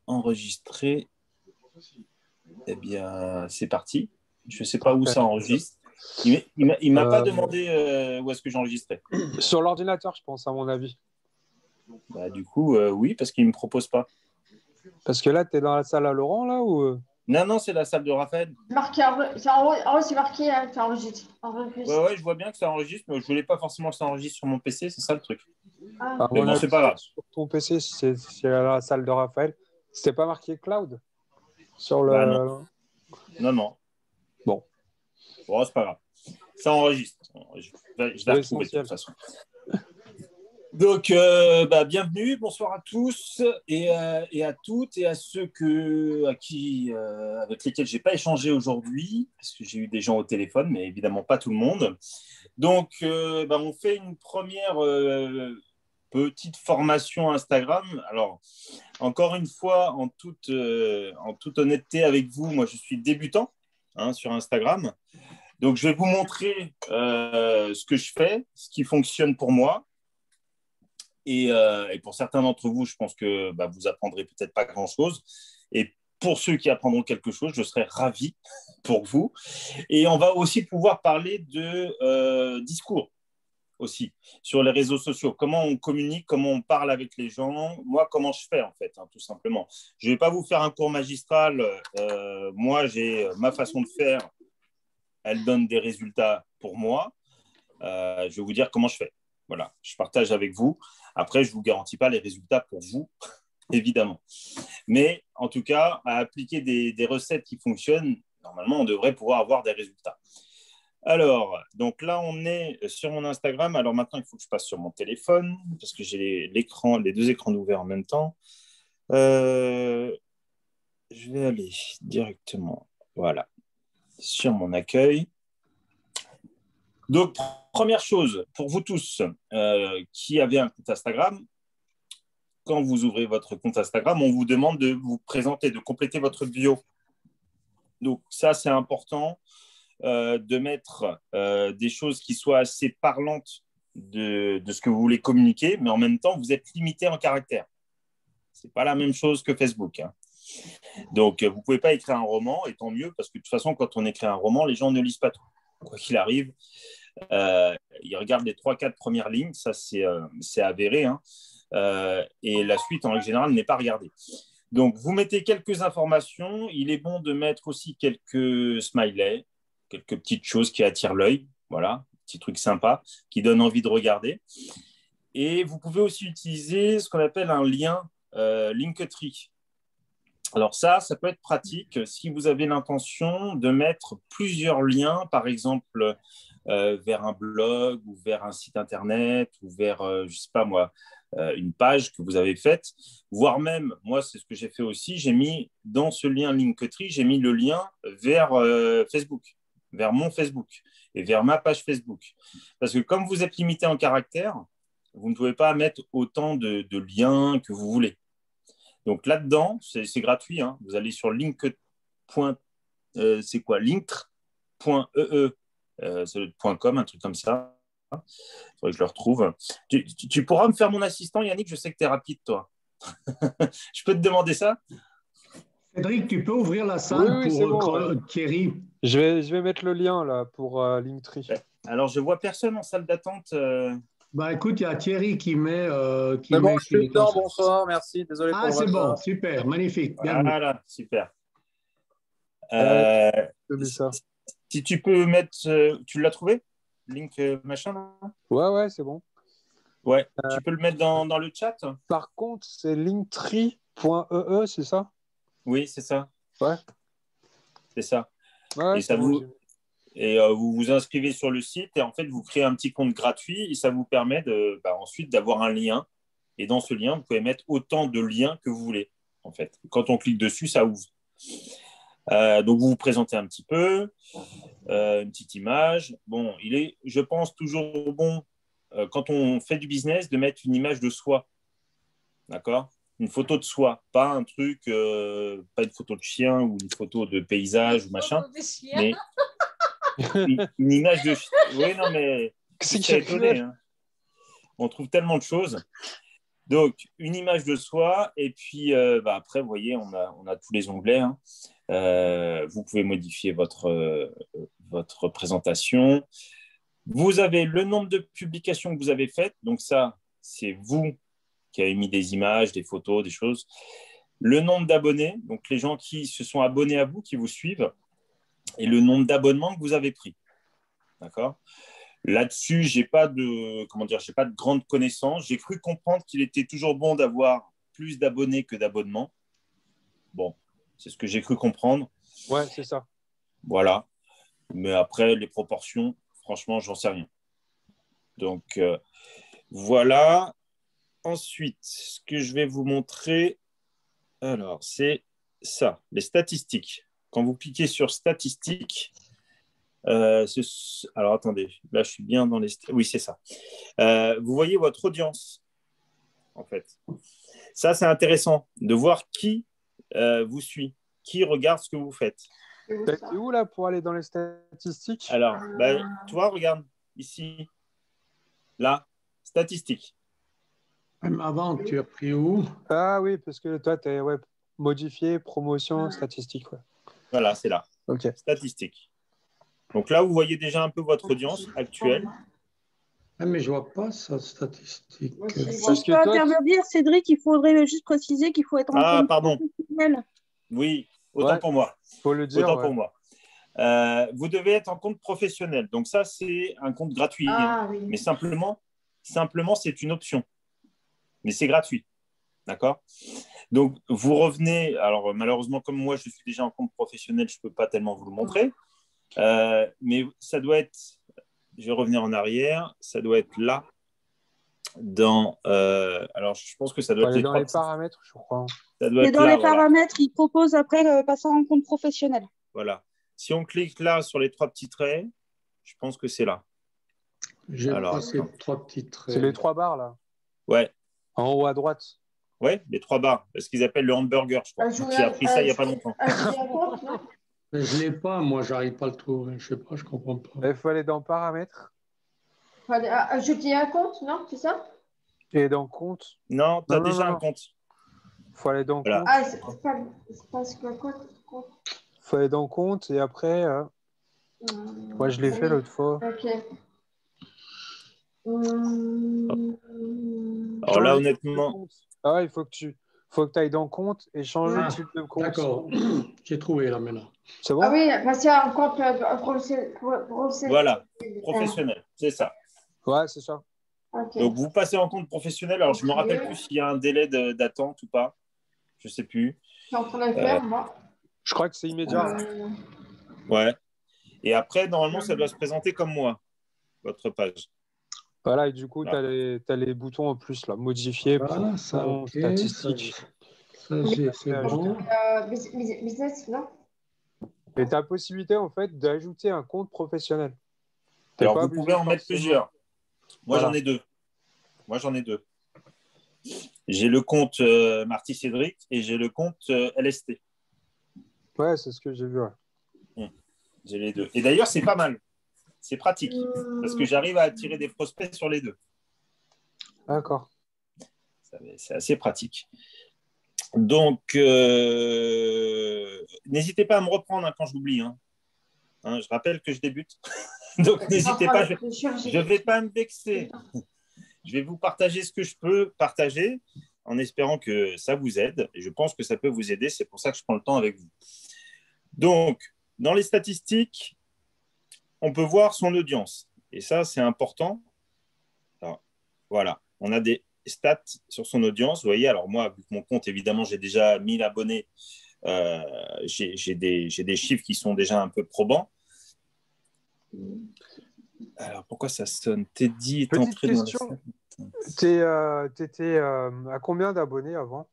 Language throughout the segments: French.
enregistrer. Eh bien, c'est parti. Je ne sais pas où ça enregistre. Il m'a pas demandé où est-ce que j'enregistrais. Sur l'ordinateur, je pense, à mon avis. Bah, du coup, oui, parce qu'il ne me propose pas. Parce que là, tu es dans la salle à Laurent, là ou... Non, c'est la salle de Raphaël. Marqué, c'est marqué, ça enregistre. Ouais, je vois bien que ça enregistre, mais je voulais pas forcément que ça enregistre sur mon PC, c'est ça le truc. Ah. Mais bon, c'est pas grave. Sur ton PC, c'est la salle de Raphaël. C'était pas marqué cloud sur le. Bah, non. Bon, c'est pas grave. Ça enregistre. Je vais retrouver de toute façon. Donc, bienvenue, bonsoir à tous et à toutes et à ceux avec lesquels je n'ai pas échangé aujourd'hui, parce que j'ai eu des gens au téléphone, mais évidemment pas tout le monde. Donc, on fait une première petite formation Instagram. Alors, encore une fois, en toute honnêteté avec vous, moi, je suis débutant sur Instagram. Donc, je vais vous montrer ce que je fais, ce qui fonctionne pour moi. Et pour certains d'entre vous, je pense que vous apprendrez peut-être pas grand-chose. Et pour ceux qui apprendront quelque chose, je serai ravi pour vous. Et on va aussi pouvoir parler de discours aussi sur les réseaux sociaux. Comment on communique, comment on parle avec les gens. Moi, comment je fais en fait, tout simplement. Je ne vais pas vous faire un cours magistral. Moi, j'ai ma façon de faire. Elle donne des résultats pour moi. Je vais vous dire comment je fais. Voilà, je partage avec vous. Après, je ne vous garantis pas les résultats pour vous, évidemment. Mais en tout cas, à appliquer des recettes qui fonctionnent, normalement, on devrait pouvoir avoir des résultats. Alors, donc là, on est sur mon Instagram. Alors maintenant, il faut que je passe sur mon téléphone parce que j'ai les deux écrans ouverts en même temps. Je vais aller directement, voilà, sur mon accueil. Donc, première chose, pour vous tous qui avez un compte Instagram, quand vous ouvrez votre compte Instagram, on vous demande de vous présenter, de compléter votre bio. Donc, ça, c'est important de mettre des choses qui soient assez parlantes de ce que vous voulez communiquer, mais en même temps, vous êtes limité en caractères. Ce n'est pas la même chose que Facebook. Donc, vous ne pouvez pas écrire un roman, et tant mieux, parce que de toute façon, quand on écrit un roman, les gens ne lisent pas tout. Quoi qu'il arrive, ils regardent les 3-4 premières lignes, ça c'est avéré, et la suite en règle générale n'est pas regardée. Donc vous mettez quelques informations, il est bon de mettre aussi quelques smileys, quelques petites choses qui attirent l'œil, voilà, petits trucs sympas qui donnent envie de regarder. Et vous pouvez aussi utiliser ce qu'on appelle un lien Linktree. Alors ça peut être pratique si vous avez l'intention de mettre plusieurs liens, par exemple vers un blog ou vers un site internet ou vers, je sais pas moi, une page que vous avez faite, voire même, moi c'est ce que j'ai fait aussi, j'ai mis dans ce lien Linktree, j'ai mis le lien vers Facebook, vers mon Facebook et vers ma page Facebook. Parce que comme vous êtes limité en caractères, vous ne pouvez pas mettre autant de liens que vous voulez. Donc là-dedans, c'est gratuit. Vous allez sur link.com, .com, un truc comme ça. Il faudrait que je le retrouve. Tu pourras me faire mon assistant, Yannick? Je sais que tu es rapide, toi. Je peux te demander ça? Cédric, tu peux ouvrir la salle pour Thierry? Je vais mettre le lien là pour Linktree. Alors, je ne vois personne en salle d'attente. Écoute, il y a Thierry qui met. C'est bon, je suis dedans, bonsoir, merci. Désolé pour le c'est retard. bon, super, magnifique. Voilà, super. Si tu peux mettre. Tu l'as trouvé? Link machin là? Ouais, c'est bon. Ouais, tu peux le mettre dans le chat? Par contre, c'est linktree.ee, c'est ça? Oui, c'est ça. Ouais. C'est ça. Ouais, et ça vous. Et vous vous inscrivez sur le site et en fait, vous créez un petit compte gratuit et ça vous permet ensuite d'avoir un lien. Et dans ce lien, vous pouvez mettre autant de liens que vous voulez. En fait, quand on clique dessus, ça ouvre. Donc, vous vous présentez un petit peu, une petite image. Bon, il est, je pense, toujours bon, quand on fait du business, de mettre une image de soi. D'accord? Une photo de soi, pas un truc, pas une photo de chien ou une photo de paysage ou machin, mais une image de... Oui, non, mais c'est étonné. On trouve tellement de choses. Donc, une image de soi. Et puis, après, vous voyez, on a tous les onglets. Hein. Vous pouvez modifier votre présentation. Vous avez le nombre de publications que vous avez faites. Donc, ça, c'est vous qui avez mis des images, des photos, des choses. Le nombre d'abonnés, donc les gens qui se sont abonnés à vous, qui vous suivent, et le nombre d'abonnements que vous avez pris. D'accord ? Là-dessus, j'ai pas de grande connaissance. J'ai cru comprendre qu'il était toujours bon d'avoir plus d'abonnés que d'abonnements. Bon, c'est ce que j'ai cru comprendre. Ouais, c'est ça. Voilà. Mais après, les proportions, franchement, j'en sais rien. Donc, voilà. Ensuite, ce que je vais vous montrer, alors, c'est ça, les statistiques. Quand vous cliquez sur statistiques, alors attendez, là je suis bien dans les... Oui, c'est ça. Vous voyez votre audience, en fait. Ça, c'est intéressant de voir qui vous suit, qui regarde ce que vous faites. T'es où là pour aller dans les statistiques? Alors, tu vois, regarde, ici, là, statistiques. Même avant, tu as pris où? Ah oui, parce que toi, tu es modifié, promotion, statistiques. Ouais. Voilà, c'est là. Ok. Statistiques. Donc là, vous voyez déjà un peu votre audience actuelle. Ah, mais je vois pas ça, statistique. Si je peux intervenir, Cédric, il faudrait juste préciser qu'il faut être en compte professionnel. Oui, autant pour moi. Faut le dire. Autant pour moi. Vous devez être en compte professionnel. Donc ça, c'est un compte gratuit. Oui. Mais simplement, c'est une option. Mais c'est gratuit. D'accord ? Donc, vous revenez. Alors, malheureusement, comme moi, je suis déjà en compte professionnel, je ne peux pas tellement vous le montrer. Mais ça doit être... Je vais revenir en arrière. Ça doit être là. Alors, je pense que ça doit être dans les paramètres, je crois. Ça doit être dans les paramètres, il propose après passer en compte professionnel. Voilà. Si on clique là sur les 3 petits traits, je pense que c'est là. J'ai passé 3 petits traits. C'est les 3 barres là. Ouais. En haut à droite. Ouais, les 3 barres. Ce qu'ils appellent le hamburger, je crois. J'ai appris ça il n'y a pas longtemps. Mais je ne l'ai pas, moi, j'arrive pas à le trouver. Je sais pas, je comprends pas. Il faut aller dans paramètres. Ajouter un compte, non? C'est ça? Et dans compte. Non, tu as déjà un compte. Il faut aller dans compte. Ah, c'est pas ce que compte. Il faut aller dans compte et après. Moi, je l'ai fait l'autre fois. Ok. Alors là, honnêtement. Ah ouais, il faut que tu ailles dans compte et changer le type de compte. D'accord, j'ai trouvé là maintenant. C'est bon? Ah oui, parce qu'il y a un compte professionnel. Voilà, professionnel, c'est ça. Ouais, c'est ça. Okay. Donc, vous passez en compte professionnel. Alors, je ne me rappelle plus s'il y a un délai d'attente ou pas. Je ne sais plus. Je suis en train de le faire, moi. Je crois que c'est immédiat. Ouais. Et après, normalement, ça doit se présenter comme moi, votre page. Voilà, et du coup, tu as les boutons en plus, là, modifier, voilà, ça, statistiques. Ça, c'est bon. Business, non? Et tu as la possibilité, en fait, d'ajouter un compte professionnel. Alors, vous pouvez en mettre plusieurs. Moi, j'en ai 2. J'ai le compte Marty Cédric et j'ai le compte LST. Ouais, c'est ce que j'ai vu. Ouais. J'ai les 2. Et d'ailleurs, c'est pas mal. C'est pratique parce que j'arrive à attirer des prospects sur les 2. D'accord. C'est assez pratique. Donc, n'hésitez pas à me reprendre quand j'oublie. Je rappelle que je débute. Donc, n'hésitez pas. Je ne vais pas me vexer. Je vais vous partager ce que je peux partager en espérant que ça vous aide. Et je pense que ça peut vous aider. C'est pour ça que je prends le temps avec vous. Donc, dans les statistiques, on peut voir son audience. Et ça, c'est important. Alors, voilà, on a des stats sur son audience. Vous voyez, alors moi, vu que mon compte, évidemment, j'ai déjà 1000 abonnés, j'ai des chiffres qui sont déjà un peu probants. Alors, pourquoi ça sonne? Teddy est entré dans la... T'étais à combien d'abonnés avant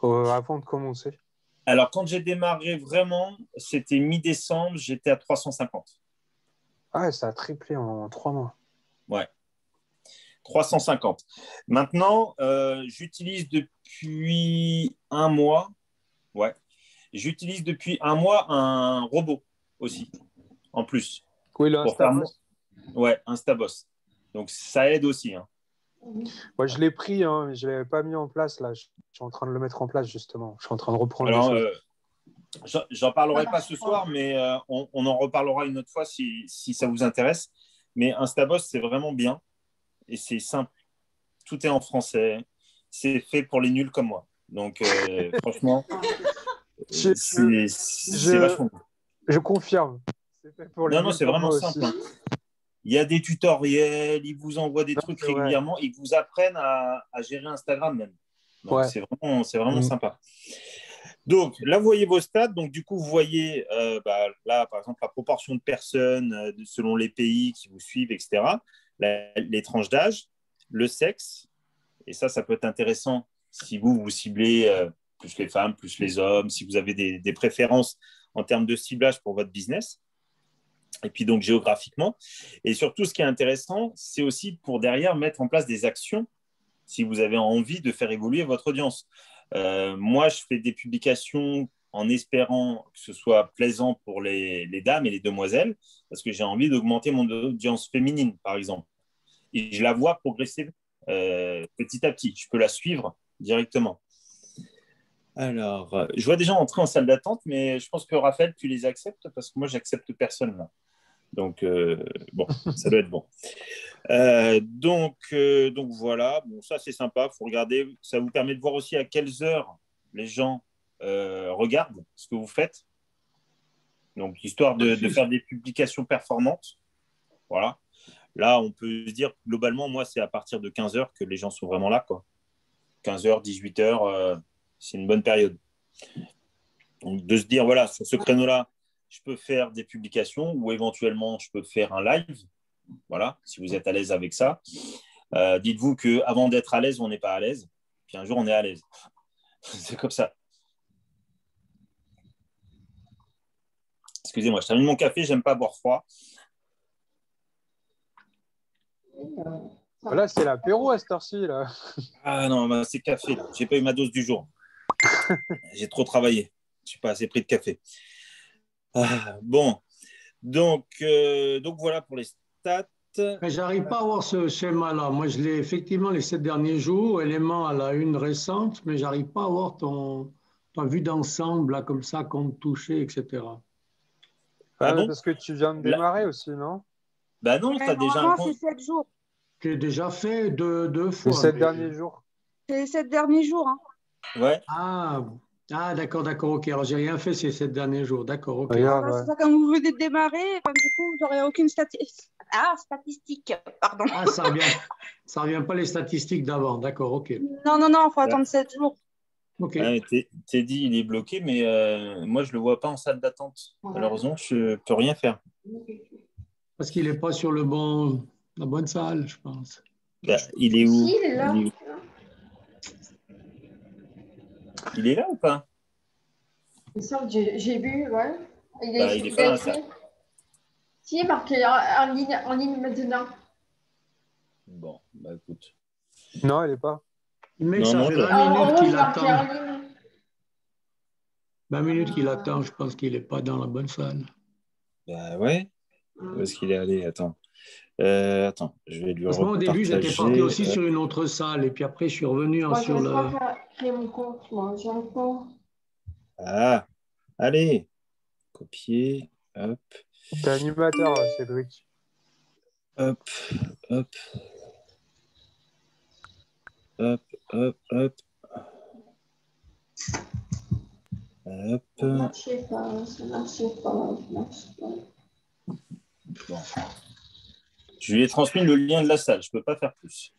de commencer? Alors, quand j'ai démarré vraiment, c'était mi-décembre, j'étais à 350. Ah, ça a triplé en 3 mois. Ouais. 350. Maintenant, j'utilise depuis un mois. Ouais. J'utilise depuis un mois un robot aussi, en plus. Oui, le Instaboss. Ouais, Instaboss. Donc, ça aide aussi. Moi, je l'ai pris, hein, mais je ne l'avais pas mis en place. Là, je suis en train de le mettre en place, justement. Je suis en train de reprendre Alors, les choses. j'en parlerai pas ce soir, mais on en reparlera une autre fois si ça vous intéresse. Mais Instaboss, c'est vraiment bien et c'est simple. Tout est en français. C'est fait pour les nuls comme moi. Donc, franchement, c'est vachement bien. Je confirme. C'est fait pour les Non, nuls c'est comme vraiment moi simple. aussi. Hein. Il y a des tutoriels, ils vous envoient des trucs régulièrement, ils vous apprennent à gérer Instagram même. Donc, c'est vraiment sympa. Donc, là, vous voyez vos stats. Donc, du coup, vous voyez là, par exemple, la proportion de personnes selon les pays qui vous suivent, etc. Les tranches d'âge, le sexe. Et ça peut être intéressant si vous ciblez plus les femmes, plus les hommes, si vous avez des préférences en termes de ciblage pour votre business. Et puis donc géographiquement. Et surtout, ce qui est intéressant, c'est aussi pour derrière mettre en place des actions si vous avez envie de faire évoluer votre audience. Moi, je fais des publications en espérant que ce soit plaisant pour les dames et les demoiselles, parce que j'ai envie d'augmenter mon audience féminine, par exemple. Et je la vois progresser petit à petit. Je peux la suivre directement. Alors, je vois des gens entrer en salle d'attente, mais je pense que Raphaël, tu les acceptes parce que moi, j'accepte personne là. Donc, bon, ça doit être bon. Donc voilà, bon, ça c'est sympa, il faut regarder. Ça vous permet de voir aussi à quelles heures les gens regardent ce que vous faites. Donc, histoire de faire des publications performantes. Voilà. Là, on peut se dire, globalement, moi, c'est à partir de 15 heures que les gens sont vraiment là, quoi. 15 heures, 18 heures, c'est une bonne période. Donc, de se dire, voilà, sur ce créneau-là, je peux faire des publications ou éventuellement, je peux faire un live. Voilà, si vous êtes à l'aise avec ça. Dites-vous qu'avant d'être à l'aise, on n'est pas à l'aise. Puis un jour, on est à l'aise. C'est comme ça. Excusez-moi, je termine mon café, j'aime pas boire froid. Là, c'est l'apéro à cette heure-ci. Là. Ah non, c'est café. Je n'ai pas eu ma dose du jour. J'ai trop travaillé. Je n'ai pas assez pris de café. Bon, donc voilà pour les stats. Mais j'arrive pas à voir ce schéma-là. Moi, je l'ai effectivement les 7 derniers jours, élément à la une récente, mais j'arrive pas à voir ta vue d'ensemble, là, comme ça, compte touché, etc. Bon parce que tu viens de démarrer aussi, non? Bah non, tu as déjà un compte. C'est 7 jours. J'ai déjà fait deux fois. Les 7 derniers jours. C'est les 7 derniers jours. Hein. Ouais. Ah, d'accord, ok. Alors, j'ai rien fait ces 7 derniers jours. D'accord, ok. Regarde, c'est ça, quand vous venez de démarrer, du coup, vous n'aurez aucune statistique. Pardon. Ah, ça revient pas les statistiques d'avant. D'accord, ok. Non, il faut attendre 7 jours. Ok. Teddy, il est bloqué, mais moi, je ne le vois pas en salle d'attente. Malheureusement, je ne peux rien faire. Parce qu'il n'est pas sur la bonne salle, je pense. Il est où? Il est là. Il est là ou pas? Il semble que j'ai vu, ouais. Il est pas dans ça. Si, il est marqué en ligne maintenant. Bon, écoute. Non, il n'est pas. Mais ça fait 20 minutes qu'il attend. 20 20 minutes qu'il attend, je pense qu'il n'est pas dans la bonne salle. Bah ouais. Où est-ce qu'il est allé? Attends, je vais lui Parce que moi, au début, j'étais parti aussi sur une autre salle, et puis après, je suis revenu sur le... Je vais pas créer mon compte, moi. J'ai encore... Ah, allez. Copier, hop. T'es animateur, Cédric. Hop. Hop. Ça ne marchait pas. Bon. Je lui ai transmis le lien de la salle, je ne peux pas faire plus.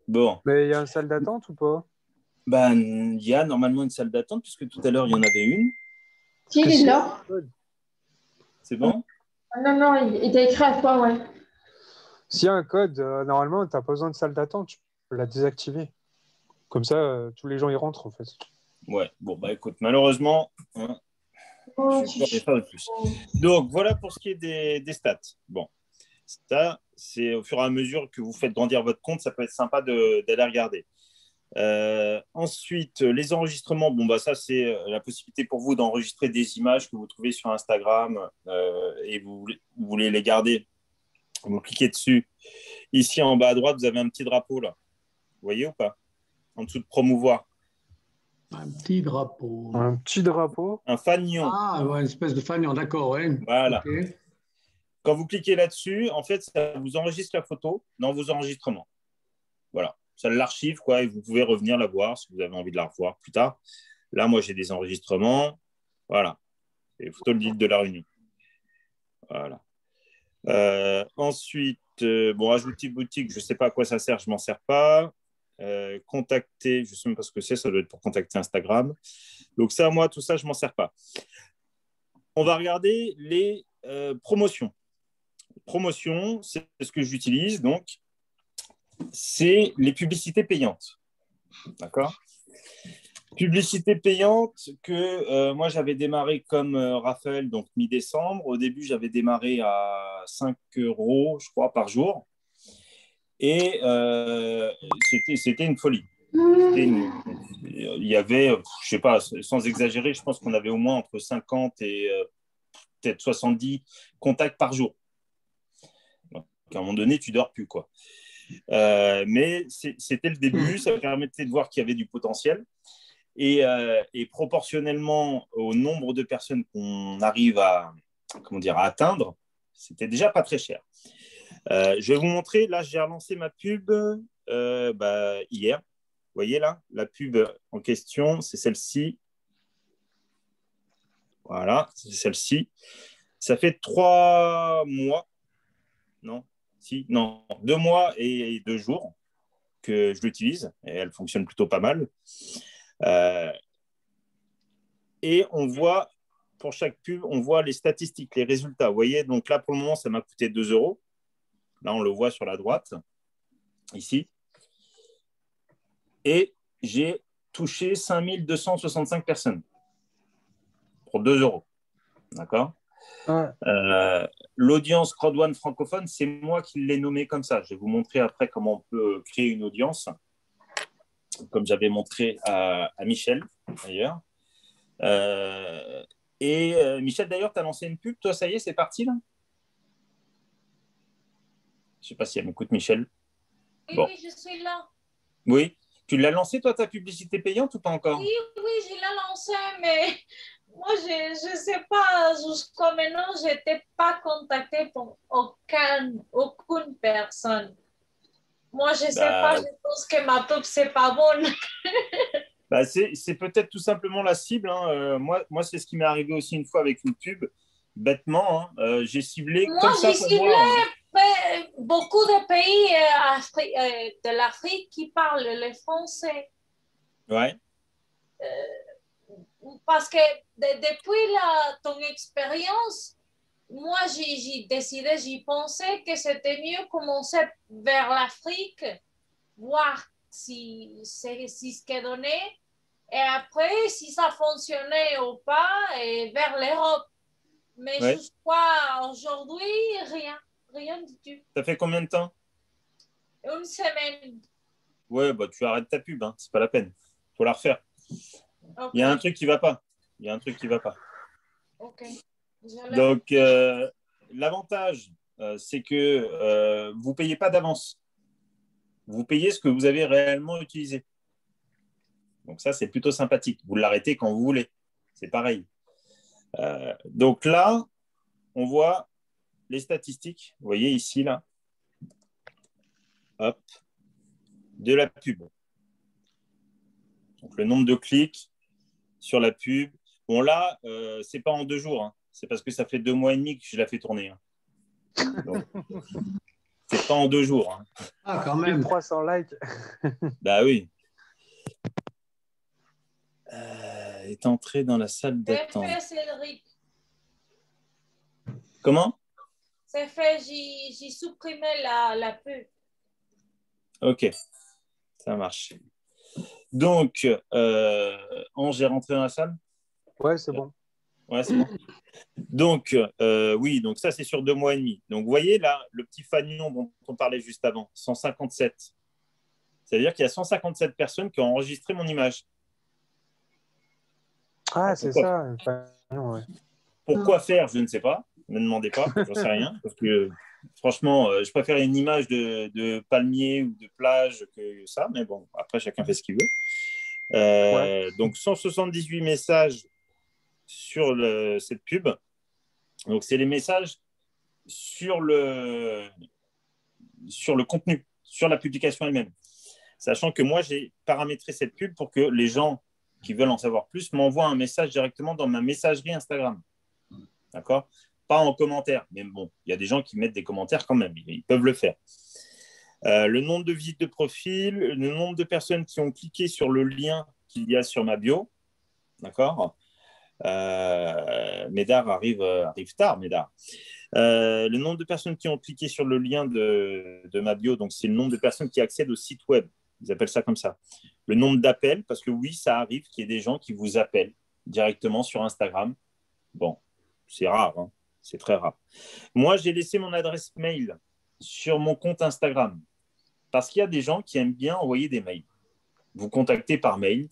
Bon. Mais il y a une salle d'attente ou pas? Il y a normalement une salle d'attente, puisque tout à l'heure, il y en avait une. Si, il est là. C'est bon? Non, il t'a écrit à toi, ouais. S'il y a un code, normalement, tu n'as pas besoin de salle d'attente, tu peux la désactiver. Comme ça, tous les gens y rentrent, en fait. Ouais, bon, écoute, malheureusement, je ne peux pas de plus. Donc, voilà pour ce qui est des stats. Bon, ça, c'est au fur et à mesure que vous faites grandir votre compte, ça peut être sympa d'aller regarder. Ensuite, les enregistrements, ça, c'est la possibilité pour vous d'enregistrer des images que vous trouvez sur Instagram et vous voulez les garder. Vous cliquez dessus Ici, en bas à droite, vous avez un petit drapeau, là. Vous voyez ou pas? En dessous de promouvoir. Un petit drapeau. Un petit drapeau. Un fanion. Ah, ouais, une espèce de fanion, d'accord, ouais. Voilà. Okay. Quand vous cliquez là-dessus, en fait, ça vous enregistre la photo dans vos enregistrements. Voilà. Ça l'archive, quoi, et vous pouvez revenir la voir si vous avez envie de la revoir plus tard. Là, moi, j'ai des enregistrements. Voilà. C'est les photos de la réunion. Voilà. Ensuite, bon, ajouter boutique, je ne sais pas à quoi ça sert, je ne m'en sers pas. Contacter, je ne sais même pas ce que c'est, ça doit être pour contacter Instagram. Donc ça, moi, tout ça, je ne m'en sers pas. On va regarder les promotions. Promotions, c'est ce que j'utilise, donc, c'est les publicités payantes. D'accord? Publicité payante que moi, j'avais démarré comme Raphaël, donc mi-décembre. Au début, j'avais démarré à 5 euros, je crois, par jour. Et c'était une folie. Il y avait, je ne sais pas, sans exagérer, je pense qu'on avait au moins entre 50 et peut-être 70 contacts par jour. Donc, à un moment donné, tu ne dors plus, quoi. Mais c'était le début, ça permettait de voir qu'il y avait du potentiel. Et proportionnellement au nombre de personnes qu'on arrive à atteindre, c'était déjà pas très cher. Je vais vous montrer, là, j'ai relancé ma pub hier. Vous voyez là, la pub en question, c'est celle-ci. Voilà, c'est celle-ci. Ça fait 3 mois, non, 2 mois et 2 jours que je l'utilise et elle fonctionne plutôt pas mal. Et on voit, pour chaque pub, on voit les statistiques, les résultats. Vous voyez, donc là, pour le moment, ça m'a coûté 2 euros. Là, on le voit sur la droite, ici. Et j'ai touché 5265 personnes pour 2 euros. D'accord? Ouais. L'audience Crowd1 francophone, c'est moi qui l'ai nommé comme ça. Je vais vous montrer après comment on peut créer une audience, comme j'avais montré à Michel, d'ailleurs. Michel, d'ailleurs, tu as lancé une pub. Toi, ça y est, c'est parti, là? Je ne sais pas si elle m'écoute, Michel. Oui, bon. Oui, je suis là. Oui. Tu l'as lancé, toi, ta publicité payante ou pas encore? Oui, je l'ai lancé, mais moi, je ne sais pas. Jusqu'à maintenant, je n'étais pas contactée pour aucune personne. Moi, je ne sais pas. Je pense que ma pub, ce n'est pas bonne. C'est peut-être tout simplement la cible. Hein. Moi, c'est ce qui m'est arrivé aussi une fois avec une pub. Bêtement, hein. J'ai ciblé moi, comme ça j'ai pour ciblé voir. beaucoup de pays de l'Afrique qui parlent le français. Ouais. Parce que depuis ton expérience, moi, j'ai décidé, j'y pensais que c'était mieux commencer vers l'Afrique, voir si ce qu'elle donnait, et après, si ça fonctionnait ou pas, et vers l'Europe. Mais jusqu'à aujourd'hui, rien du tout. Ça fait combien de temps? Une semaine. Ouais, tu arrêtes ta pub, hein. C'est pas la peine. Il faut la refaire. Okay. Il y a un truc qui va pas. Ok. Donc, l'avantage, c'est que vous ne payez pas d'avance. Vous payez ce que vous avez réellement utilisé. Donc ça, c'est plutôt sympathique. Vous l'arrêtez quand vous voulez. C'est pareil. Donc là, on voit les statistiques. Vous voyez ici, là. Hop. De la pub. Donc le nombre de clics sur la pub. Bon, là, ce n'est pas en 2 jours. Hein. C'est parce que ça fait 2 mois et demi que je la fais tourner. Hein. Donc, c'est pas en 2 jours. Hein. Ah, quand même. 1300 likes. Bah oui. Est entré dans la salle d'attente. C'est fait, Cédric. Comment? C'est fait, j'ai supprimé la pub. Ok, ça marche. Donc, Ange est rentré dans la salle? Ouais, c'est bon. Ouais, c'est bon. Donc, oui, donc ça, c'est sur 2 mois et demi. Donc, vous voyez là, le petit fanion dont on parlait juste avant, 157. C'est-à-dire qu'il y a 157 personnes qui ont enregistré mon image. Ah, c'est ça. Ouais. Pourquoi faire? Je ne sais pas. Ne me demandez pas, j'en sais rien. Parce que Franchement, je préfère une image de palmier ou de plage que ça, mais bon, après, chacun fait ce qu'il veut. Donc, 178 messages sur cette pub. Donc, c'est les messages sur le contenu, sur la publication elle-même. Sachant que moi, j'ai paramétré cette pub pour que les gens qui veulent en savoir plus m'envoient un message directement dans ma messagerie Instagram. D'accord ? Pas en commentaire, mais bon, il y a des gens qui mettent des commentaires quand même, ils peuvent le faire. Le nombre de visites de profil, le nombre de personnes qui ont cliqué sur le lien qu'il y a sur ma bio, d'accord. Médard arrive tard, Médard. Le nombre de personnes qui ont cliqué sur le lien de ma bio, donc c'est le nombre de personnes qui accèdent au site web, ils appellent ça comme ça. Le nombre d'appels, parce que oui, ça arrive qu'il y ait des gens qui vous appellent directement sur Instagram. Bon, c'est rare, hein. C'est très rare. Moi, j'ai laissé mon adresse mail sur mon compte Instagram parce qu'il y a des gens qui aiment bien envoyer des mails. Vous contactez par mail,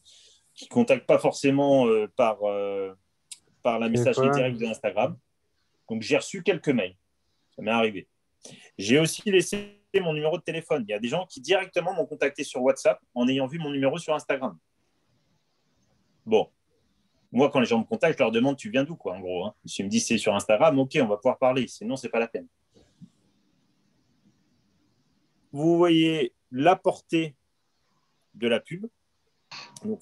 qui ne contactent pas forcément par la messagerie directe de Instagram. Donc, j'ai reçu quelques mails. Ça m'est arrivé. J'ai aussi laissé mon numéro de téléphone. Il y a des gens qui directement m'ont contacté sur WhatsApp en ayant vu mon numéro sur Instagram. Bon. Moi, quand les gens me contactent, je leur demande tu viens d'où, quoi, en gros. Hein. S'ils me disent c'est sur Instagram, ok, on va pouvoir parler. Sinon, ce n'est pas la peine. Vous voyez la portée de la pub. Donc,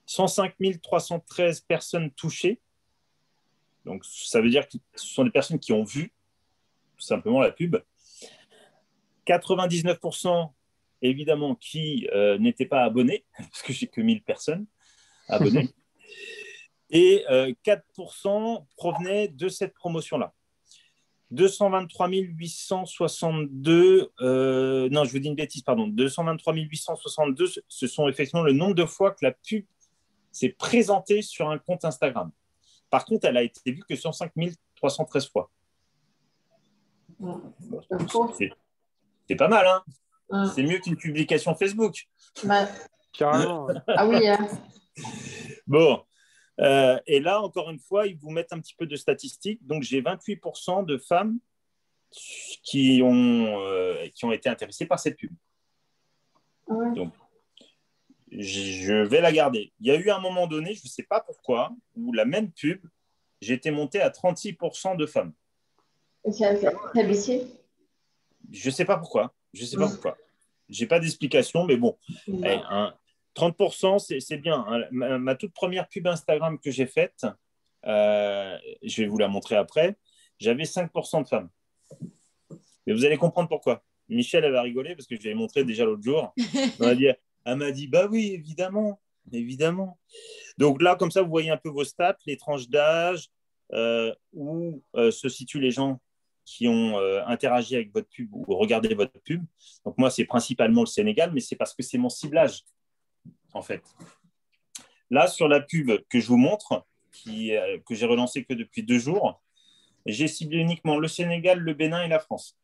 105 313 personnes touchées. Donc, ça veut dire que ce sont des personnes qui ont vu tout simplement la pub. 99% évidemment qui n'étaient pas abonnés, parce que j'ai que 1000 personnes abonnées. Et 4% provenaient de cette promotion-là. 223 862, non, je vous dis une bêtise, pardon, 223 862, ce sont effectivement le nombre de fois que la pub s'est présentée sur un compte Instagram. Par contre, elle a été vue que 105 313 fois. C'est pas mal, hein. C'est mieux qu'une publication Facebook. Carrément. Ah oui. Bon. Et là, encore une fois, ils vous mettent un petit peu de statistiques. Donc, j'ai 28% de femmes qui ont été intéressées par cette pub. Ouais. Donc, je vais la garder. Il y a eu un moment donné, je ne sais pas pourquoi, où la même pub, j'étais monté à 36% de femmes. C'est baissé ? Je ne sais pas pourquoi. Je sais pas pourquoi. Je n'ai pas d'explication, mais bon. 30%, c'est bien. Ma toute première pub Instagram que j'ai faite, je vais vous la montrer après, j'avais 5% de femmes. Mais vous allez comprendre pourquoi. Michel, elle va rigoler parce que je l'ai montré déjà l'autre jour. Elle m'a dit, bah oui, évidemment. Donc là, comme ça, vous voyez un peu vos stats, les tranches d'âge, où se situent les gens qui ont interagi avec votre pub ou regardé votre pub. Donc moi, c'est principalement le Sénégal, mais c'est parce que c'est mon ciblage, en fait. Là, sur la pub que je vous montre, que j'ai relancée que depuis 2 jours, j'ai ciblé uniquement le Sénégal, le Bénin et la France.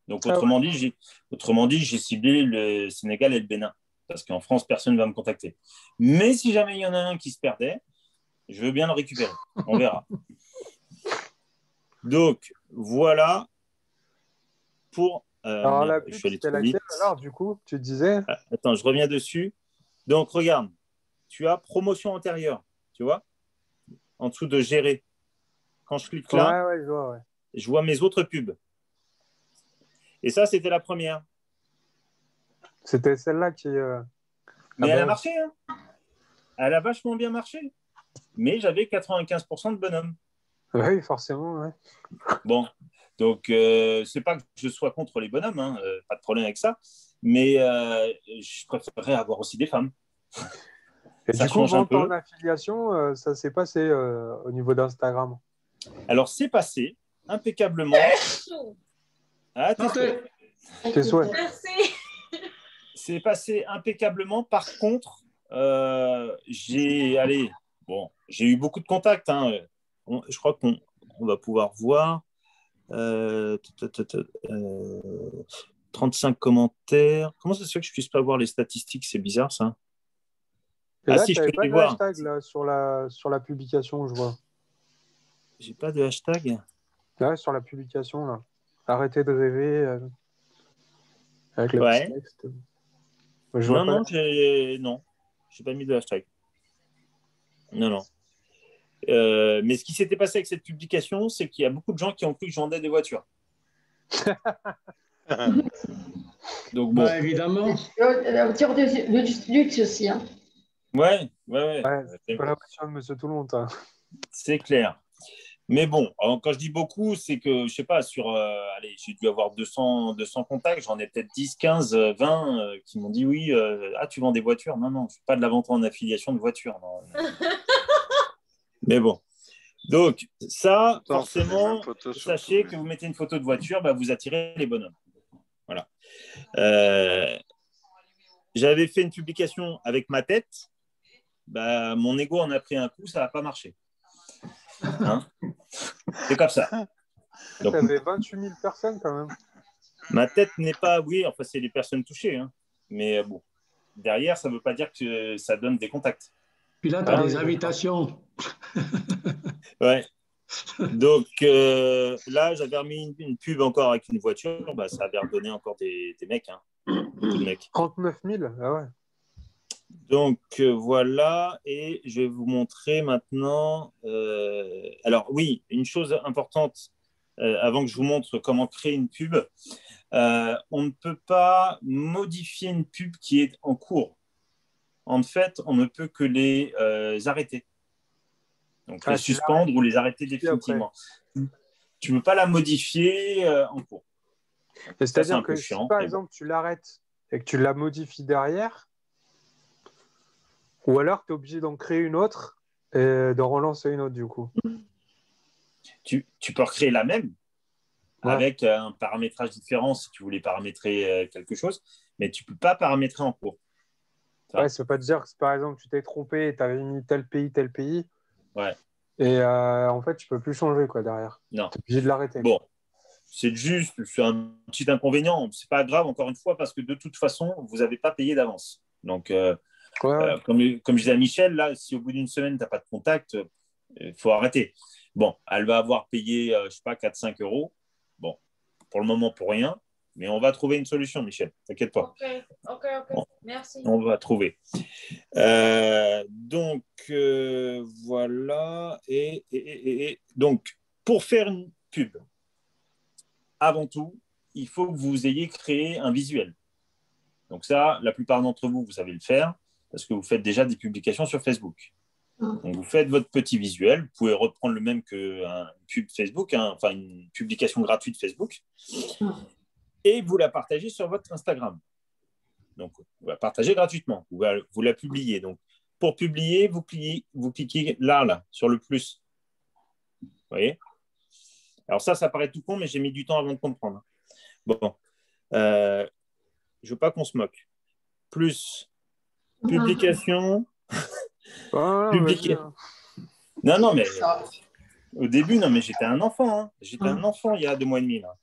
Donc, autrement dit, j'ai ciblé le Sénégal et le Bénin, parce qu'en France, personne ne va me contacter. Mais si jamais il y en a un qui se perdait, je veux bien le récupérer. On verra. Donc, voilà pour... alors, la pub, c'était laquelle alors, du coup, tu disais attends, je reviens dessus. Donc, regarde, tu as promotion antérieure, tu vois, en dessous de gérer. Quand je clique là, je vois mes autres pubs. Et ça, c'était la première. C'était celle-là qui... Mais elle a marché, hein. Elle a vachement bien marché. Mais j'avais 95% de bonhommes. Oui, forcément, ouais. Bon, donc c'est pas que je sois contre les bonhommes, hein, pas de problème avec ça, mais je préférerais avoir aussi des femmes. Et ça du coup, vente en affiliation, ça s'est passé au niveau d'Instagram? Alors, c'est passé impeccablement. Ah, tes souhaits. Merci. C'est passé impeccablement. Par contre, j'ai eu beaucoup de contacts, hein. Je crois qu'on va pouvoir voir 35 commentaires. Comment ça se fait que je ne puisse pas voir les statistiques? C'est bizarre, ça. Et là, si, je peux pas les voir. Hashtag là, sur la publication, je vois. J'ai pas de hashtag. Ouais, sur la publication, là. Arrêtez de rêver avec le Ouais. petit texte. Moi, je vois Non, pas. non, j'ai pas mis de hashtag. Non. Mais ce qui s'était passé avec cette publication, c'est qu'il y a beaucoup de gens qui ont cru que je vendais des voitures. Donc bon. Bah, évidemment. La voiture de luxe aussi. Hein. Ouais. Ouais, c'est pas la voiture de Monsieur Tout-le-Monde, hein. C'est clair. Mais bon, alors, quand je dis beaucoup, c'est que, je sais pas, allez, j'ai dû avoir 200 contacts, j'en ai peut-être 10, 15, 20 qui m'ont dit oui, tu vends des voitures? Non, je ne fais pas de la vente en affiliation de voitures. Non. Mais bon. Donc, ça, forcément, sachez que vous mettez une photo de voiture, bah, vous attirez les bonhommes. Voilà. J'avais fait une publication avec ma tête, bah, mon ego en a pris un coup, ça n'a pas marché. Hein, c'est comme ça. Donc, tu avais 28 000 personnes quand même. Ma tête n'est pas, oui, enfin c'est les personnes touchées, hein. Mais bon, derrière, ça ne veut pas dire que ça donne des contacts. Puis là, tu as des invitations. Ouais. Donc là, j'avais remis une pub encore avec une voiture, bah, ça avait redonné encore des mecs, hein. Beaucoup de mecs. 39 000, ah ouais. Donc voilà, et je vais vous montrer maintenant. Alors oui, une chose importante avant que je vous montre comment créer une pub, on ne peut pas modifier une pub qui est en cours. En fait, on ne peut que les arrêter. Donc les suspendre ou les arrêter définitivement. Tu ne peux pas la modifier en cours. C'est-à-dire que si par exemple tu l'arrêtes et que tu la modifies derrière, ou alors tu es obligé d'en créer une autre et d'en relancer une autre du coup. Tu peux recréer la même avec un paramétrage différent si tu voulais paramétrer quelque chose, mais tu ne peux pas paramétrer en cours. Ouais, ça ne veut pas te dire que par exemple tu t'es trompé et tu avais mis tel pays. Ouais. Et en fait, tu ne peux plus changer quoi, derrière. Non. Tu es obligé de l'arrêter. Bon, c'est un petit inconvénient. Ce n'est pas grave, encore une fois, parce que de toute façon, vous n'avez pas payé d'avance. Donc, comme je disais à Michel, là, si au bout d'une semaine, tu n'as pas de contact, il faut arrêter. Bon, elle va avoir payé, je ne sais pas, 4-5 euros. Bon, pour le moment, pour rien. Mais on va trouver une solution, Michel. T'inquiète pas. Ok. Bon, merci. On va trouver. Donc, voilà. Et donc, pour faire une pub, avant tout, il faut que vous ayez créé un visuel. Donc ça, la plupart d'entre vous, vous savez le faire parce que vous faites déjà des publications sur Facebook. Donc, vous faites votre petit visuel. Vous pouvez reprendre le même qu'une pub Facebook, hein, enfin une publication gratuite Facebook. Et vous la partagez sur votre Instagram. Donc, vous la partagez gratuitement. Vous la publiez. Donc, pour publier, vous cliquez là, sur le plus. Vous voyez? Alors ça paraît tout con, mais j'ai mis du temps avant de comprendre. Bon. Je ne veux pas qu'on se moque. Plus publication. Non, mais au début, non, mais j'étais un enfant. Hein. J'étais un enfant il y a 2 mois et demi. Là.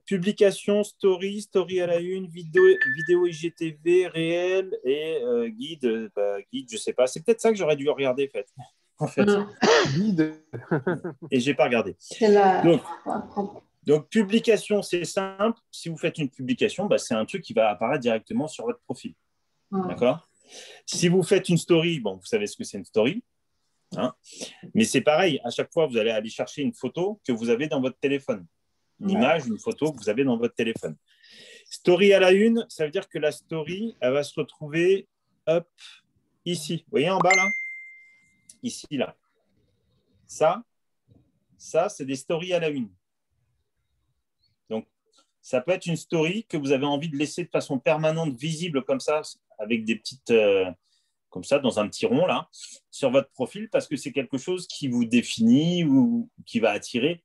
Publication, story à la une, vidéo IGTV, réel et guide, je sais pas. C'est peut-être ça que j'aurais dû regarder, en fait. Guide. Et j'ai pas regardé. Donc, publication, c'est simple. Si vous faites une publication, c'est un truc qui va apparaître directement sur votre profil. D'accord ? Si vous faites une story, vous savez ce que c'est une story. Hein, mais c'est pareil, à chaque fois, vous allez aller chercher une photo que vous avez dans votre téléphone. Une image, une photo que vous avez dans votre téléphone. Story à la une, ça veut dire que la story, elle va se retrouver ici. Vous voyez en bas, là? Ici, là. Ça, c'est des stories à la une. Donc, ça peut être une story que vous avez envie de laisser de façon permanente, visible comme ça, avec des petites... comme ça, dans un petit rond, là, sur votre profil, parce que c'est quelque chose qui vous définit ou qui va attirer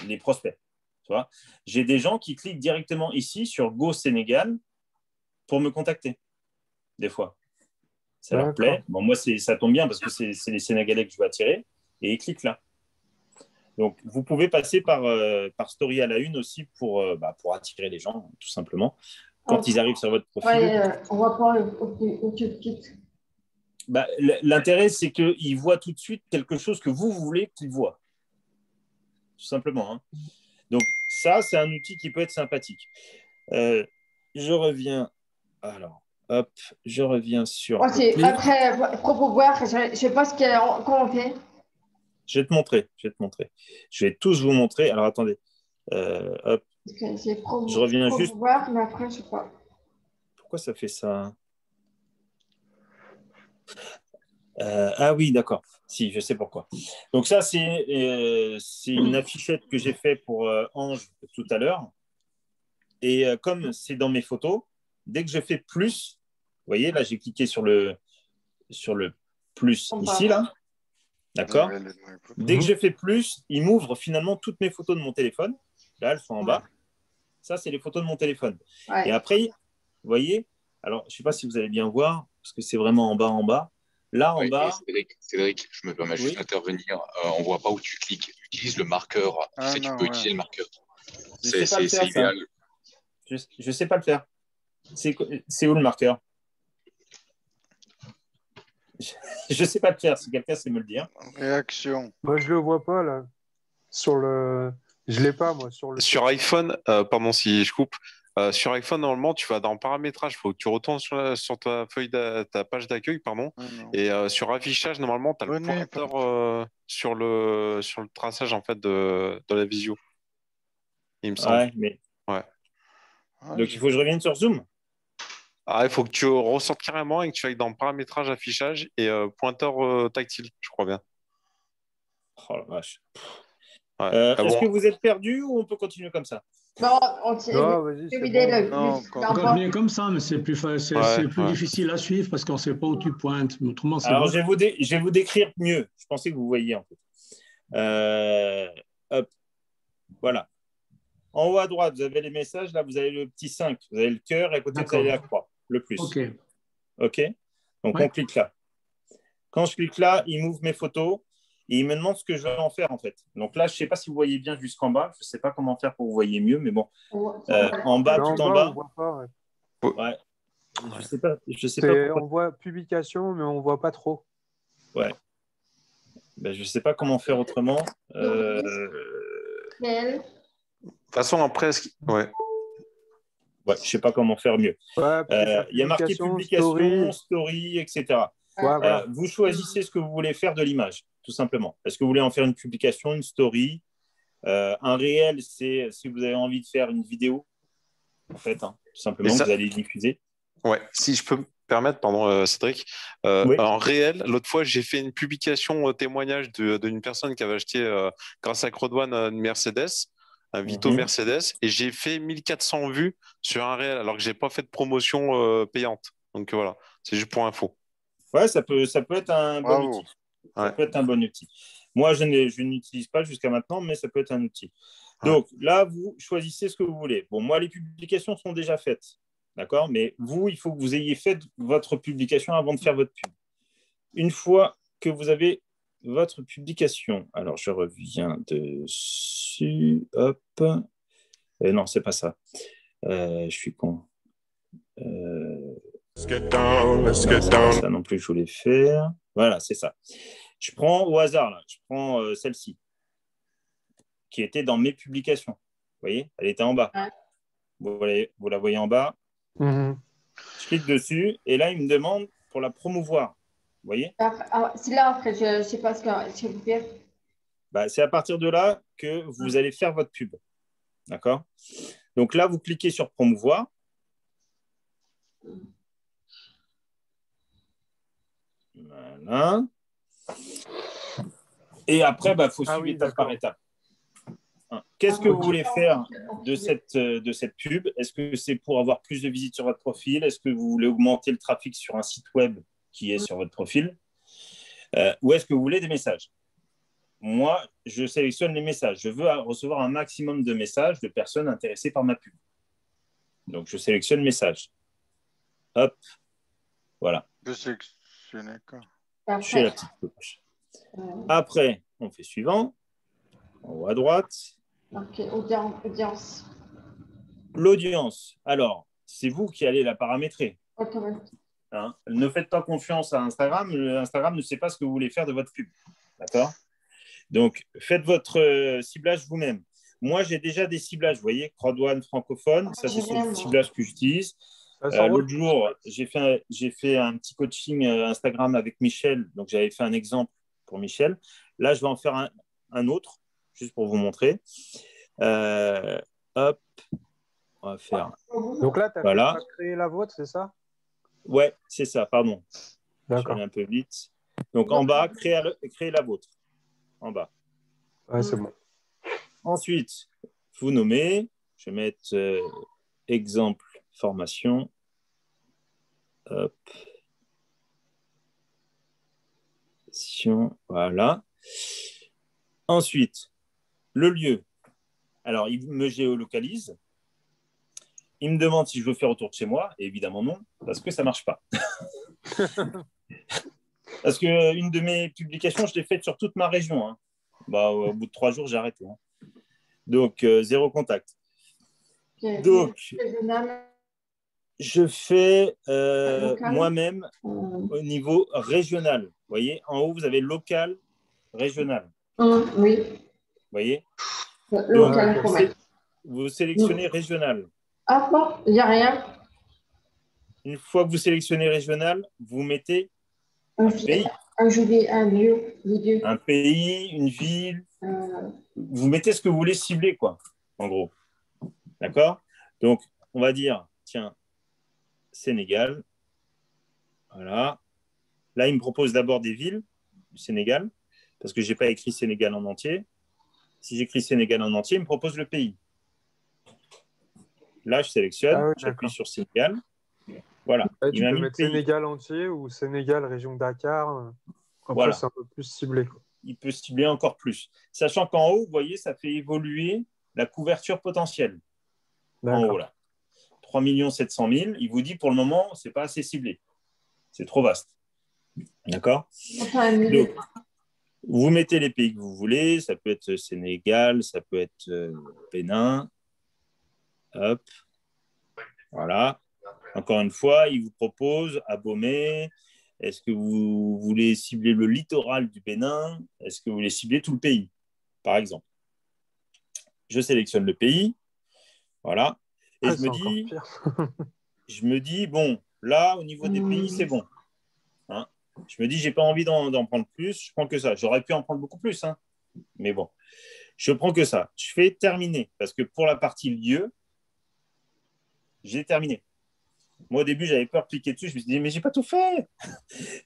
les prospects. Tu vois, j'ai des gens qui cliquent directement ici sur Go Sénégal pour me contacter, des fois. Ça leur plaît. Bon, moi, ça tombe bien parce que c'est les Sénégalais que je veux attirer et ils cliquent là. Donc, vous pouvez passer par story à la une aussi pour attirer les gens, tout simplement, quand ils arrivent sur votre profil. On va pas au tout de suite. L'intérêt, c'est qu'ils voient tout de suite quelque chose que vous voulez qu'ils voient. Tout simplement. Hein. Donc, ça, c'est un outil qui peut être sympathique. Je reviens. Alors, hop, je reviens sur. Après, pour pouvoir, je ne sais pas comment on fait. Je vais te montrer. Je vais tous vous montrer. Alors, attendez. Hop. Je reviens juste. Voir, mais après, je sais pas. Pourquoi ça fait ça? Ah oui, d'accord. Si, je sais pourquoi. Donc ça, c'est une affichette que j'ai fait pour Ange tout à l'heure. Et comme c'est dans mes photos, dès que je fais plus, vous voyez, là, j'ai cliqué sur le plus ici, là. D'accord? Dès que je fais plus, il m'ouvre finalement toutes mes photos de mon téléphone. Là, elles sont en bas. Ça, c'est les photos de mon téléphone. Ouais. Et après, vous voyez, alors, je ne sais pas si vous allez bien voir, parce que c'est vraiment en bas. Là, en bas. Cédric, je me permets juste d'intervenir. On ne voit pas où tu cliques. Utilise le marqueur. Tu peux utiliser le marqueur. C'est idéal. Je ne sais pas le faire. C'est où le marqueur? Je ne sais pas le faire. Si quelqu'un sait me le dire. Réaction. Moi, je ne le vois pas, là. Je l'ai pas, moi. Sur iPhone, pardon si je coupe. Sur iPhone, normalement, tu vas dans paramétrage. Il faut que tu retournes sur ta page d'accueil, pardon. Et sur affichage, normalement, tu as le pointeur sur le traçage en fait de la visio. Il me semble. Ouais. Donc, il faut que je revienne sur Zoom. Il faut que tu ressortes carrément et que tu ailles dans paramétrage, affichage et pointeur tactile, je crois bien. Oh la vache. Ouais. Est-ce que vous êtes perdu ou on peut continuer comme ça? Non, vas-y. Continuez comme ça, mais c'est plus difficile à suivre parce qu'on ne sait pas où tu pointes. Autrement, c'est alors, je vais vous décrire mieux. Je pensais que vous voyiez en fait. Hop. Voilà. En haut à droite, vous avez les messages. Là, vous avez le petit 5. Vous avez le cœur et à côté, vous avez la croix. Le plus. OK. Donc, on clique là. Quand je clique là, il m'ouvre mes photos. Et il me demande ce que je vais en faire, en fait. Donc là, je ne sais pas si vous voyez bien jusqu'en bas. Je ne sais pas comment faire pour que vous voyez mieux, mais bon. En bas, tout en bas. On voit pas, ouais. Je sais pas on voit publication, mais on ne voit pas trop. Ouais. Ben, je ne sais pas comment faire autrement. De toute façon, après... Ouais, je ne sais pas comment faire mieux. Il y a marqué publication, story, etc. Vous choisissez ce que vous voulez faire de l'image, tout simplement. Est-ce que vous voulez en faire une publication, une story? Un réel, c'est si vous avez envie de faire une vidéo, en fait, tout simplement, vous allez diffuser. Ouais, si je peux me permettre, pardon, Cédric. En réel, l'autre fois, j'ai fait une publication témoignage d'une personne qui avait acheté, grâce à Crodwan, une Mercedes, un Vito Mercedes, et j'ai fait 1400 vues sur un réel, alors que je n'ai pas fait de promotion payante. Donc voilà, c'est juste pour info. Ouais, ça peut être un bon outil. Ça peut être un bon outil. Moi, je n'utilise pas jusqu'à maintenant, mais ça peut être un outil. Donc là, vous choisissez ce que vous voulez. Bon, moi, les publications sont déjà faites. D'accord? Mais vous, il faut que vous ayez fait votre publication avant de faire votre pub. Une fois que vous avez votre publication, alors je reviens dessus. Hop. Non, c'est pas ça. Je suis con. Ça non plus, je voulais faire. Voilà, c'est ça. Je prends au hasard, là. Je prends celle-ci, qui était dans mes publications. Vous voyez, elle était en bas. Vous la voyez en bas. Je clique dessus et là, il me demande pour la promouvoir. Vous voyez? C'est là, après, je ne sais pas ce que vous faire. C'est à partir de là que vous allez faire votre pub. D'accord? Donc là, vous cliquez sur promouvoir. Voilà. Et après, faut suivre étape par étape. Qu'est-ce que vous voulez faire de cette pub? Est-ce que c'est pour avoir plus de visites sur votre profil? Est-ce que vous voulez augmenter le trafic sur un site web qui est sur votre profil? Ou est-ce que vous voulez des messages? Moi, je sélectionne les messages. Je veux recevoir un maximum de messages de personnes intéressées par ma pub. Donc, je sélectionne message. Hop. Voilà. Je sélectionne quoi? Je fais la petite cloche. Après, on fait suivant. En haut à droite. Ok, audience. L'audience. Alors, c'est vous qui allez la paramétrer. Ne faites pas confiance à Instagram. Instagram ne sait pas ce que vous voulez faire de votre pub. D'accord? Donc, faites votre ciblage vous-même. Moi, j'ai déjà des ciblages. Vous voyez, Crowdone francophone, ça, c'est le ciblage que j'utilise. L'autre jour, j'ai fait un petit coaching Instagram avec Michel. Donc, j'avais fait un exemple pour Michel. Là, je vais en faire un autre, juste pour vous montrer. Hop, on va faire. Donc là, tu as voilà. créé la vôtre, c'est ça? Ouais, c'est ça, pardon. D'accord. Je vais aller un peu vite. Donc, en bas, créer la vôtre. En bas. Ouais, c'est bon. Ensuite, vous nommez. Je vais mettre exemple formation. Hop. Voilà. Ensuite, le lieu. Alors, il me géolocalise. Il me demande si je veux faire autour de chez moi. Et évidemment, non, parce que ça ne marche pas. Parce qu'une de mes publications, je l'ai faite sur toute ma région. Hein. Au bout de 3 jours, j'ai arrêté. Hein. Donc, 0 contact. Okay. Donc, je fais moi-même au niveau régional. Vous voyez, en haut, vous avez local, régional. Oui. Vous voyez? Local, donc, vous sélectionnez régional. Ah bon, il n'y a rien. Une fois que vous sélectionnez régional, vous mettez un pays. Un lieu. Un pays, une ville. Vous mettez ce que vous voulez cibler, quoi, en gros. D'accord? Donc, on va dire, tiens, Sénégal. Voilà. Là, il me propose d'abord des villes du Sénégal, parce que je n'ai pas écrit Sénégal en entier. Si j'écris Sénégal en entier, il me propose le pays. Là, je sélectionne, j'appuie sur Sénégal. Voilà. Ouais, tu peux mettre Sénégal entier ou Sénégal, région Dakar. Après, voilà. C'est un peu plus ciblé. Quoi. Il peut cibler encore plus. Sachant qu'en haut, vous voyez, ça fait évoluer la couverture potentielle. En haut, là. 3 700 000. Il vous dit, pour le moment, ce n'est pas assez ciblé. C'est trop vaste. D'accord? Donc, vous mettez les pays que vous voulez. Ça peut être Sénégal, ça peut être Bénin. Hop. Voilà. Encore une fois, il vous propose Abomey. Est-ce que vous voulez cibler le littoral du Bénin? Est-ce que vous voulez cibler tout le pays, par exemple? Je sélectionne le pays. Voilà. Et je me dis, bon, là, au niveau des pays, c'est bon. Hein, je me dis, j'ai pas envie d'en prendre plus. Je prends que ça. J'aurais pu en prendre beaucoup plus. Hein, mais bon, je prends que ça. Je fais terminer. Parce que pour la partie lieu, j'ai terminé. Moi, au début, j'avais peur de cliquer dessus. Je me suis dit, mais j'ai pas tout fait.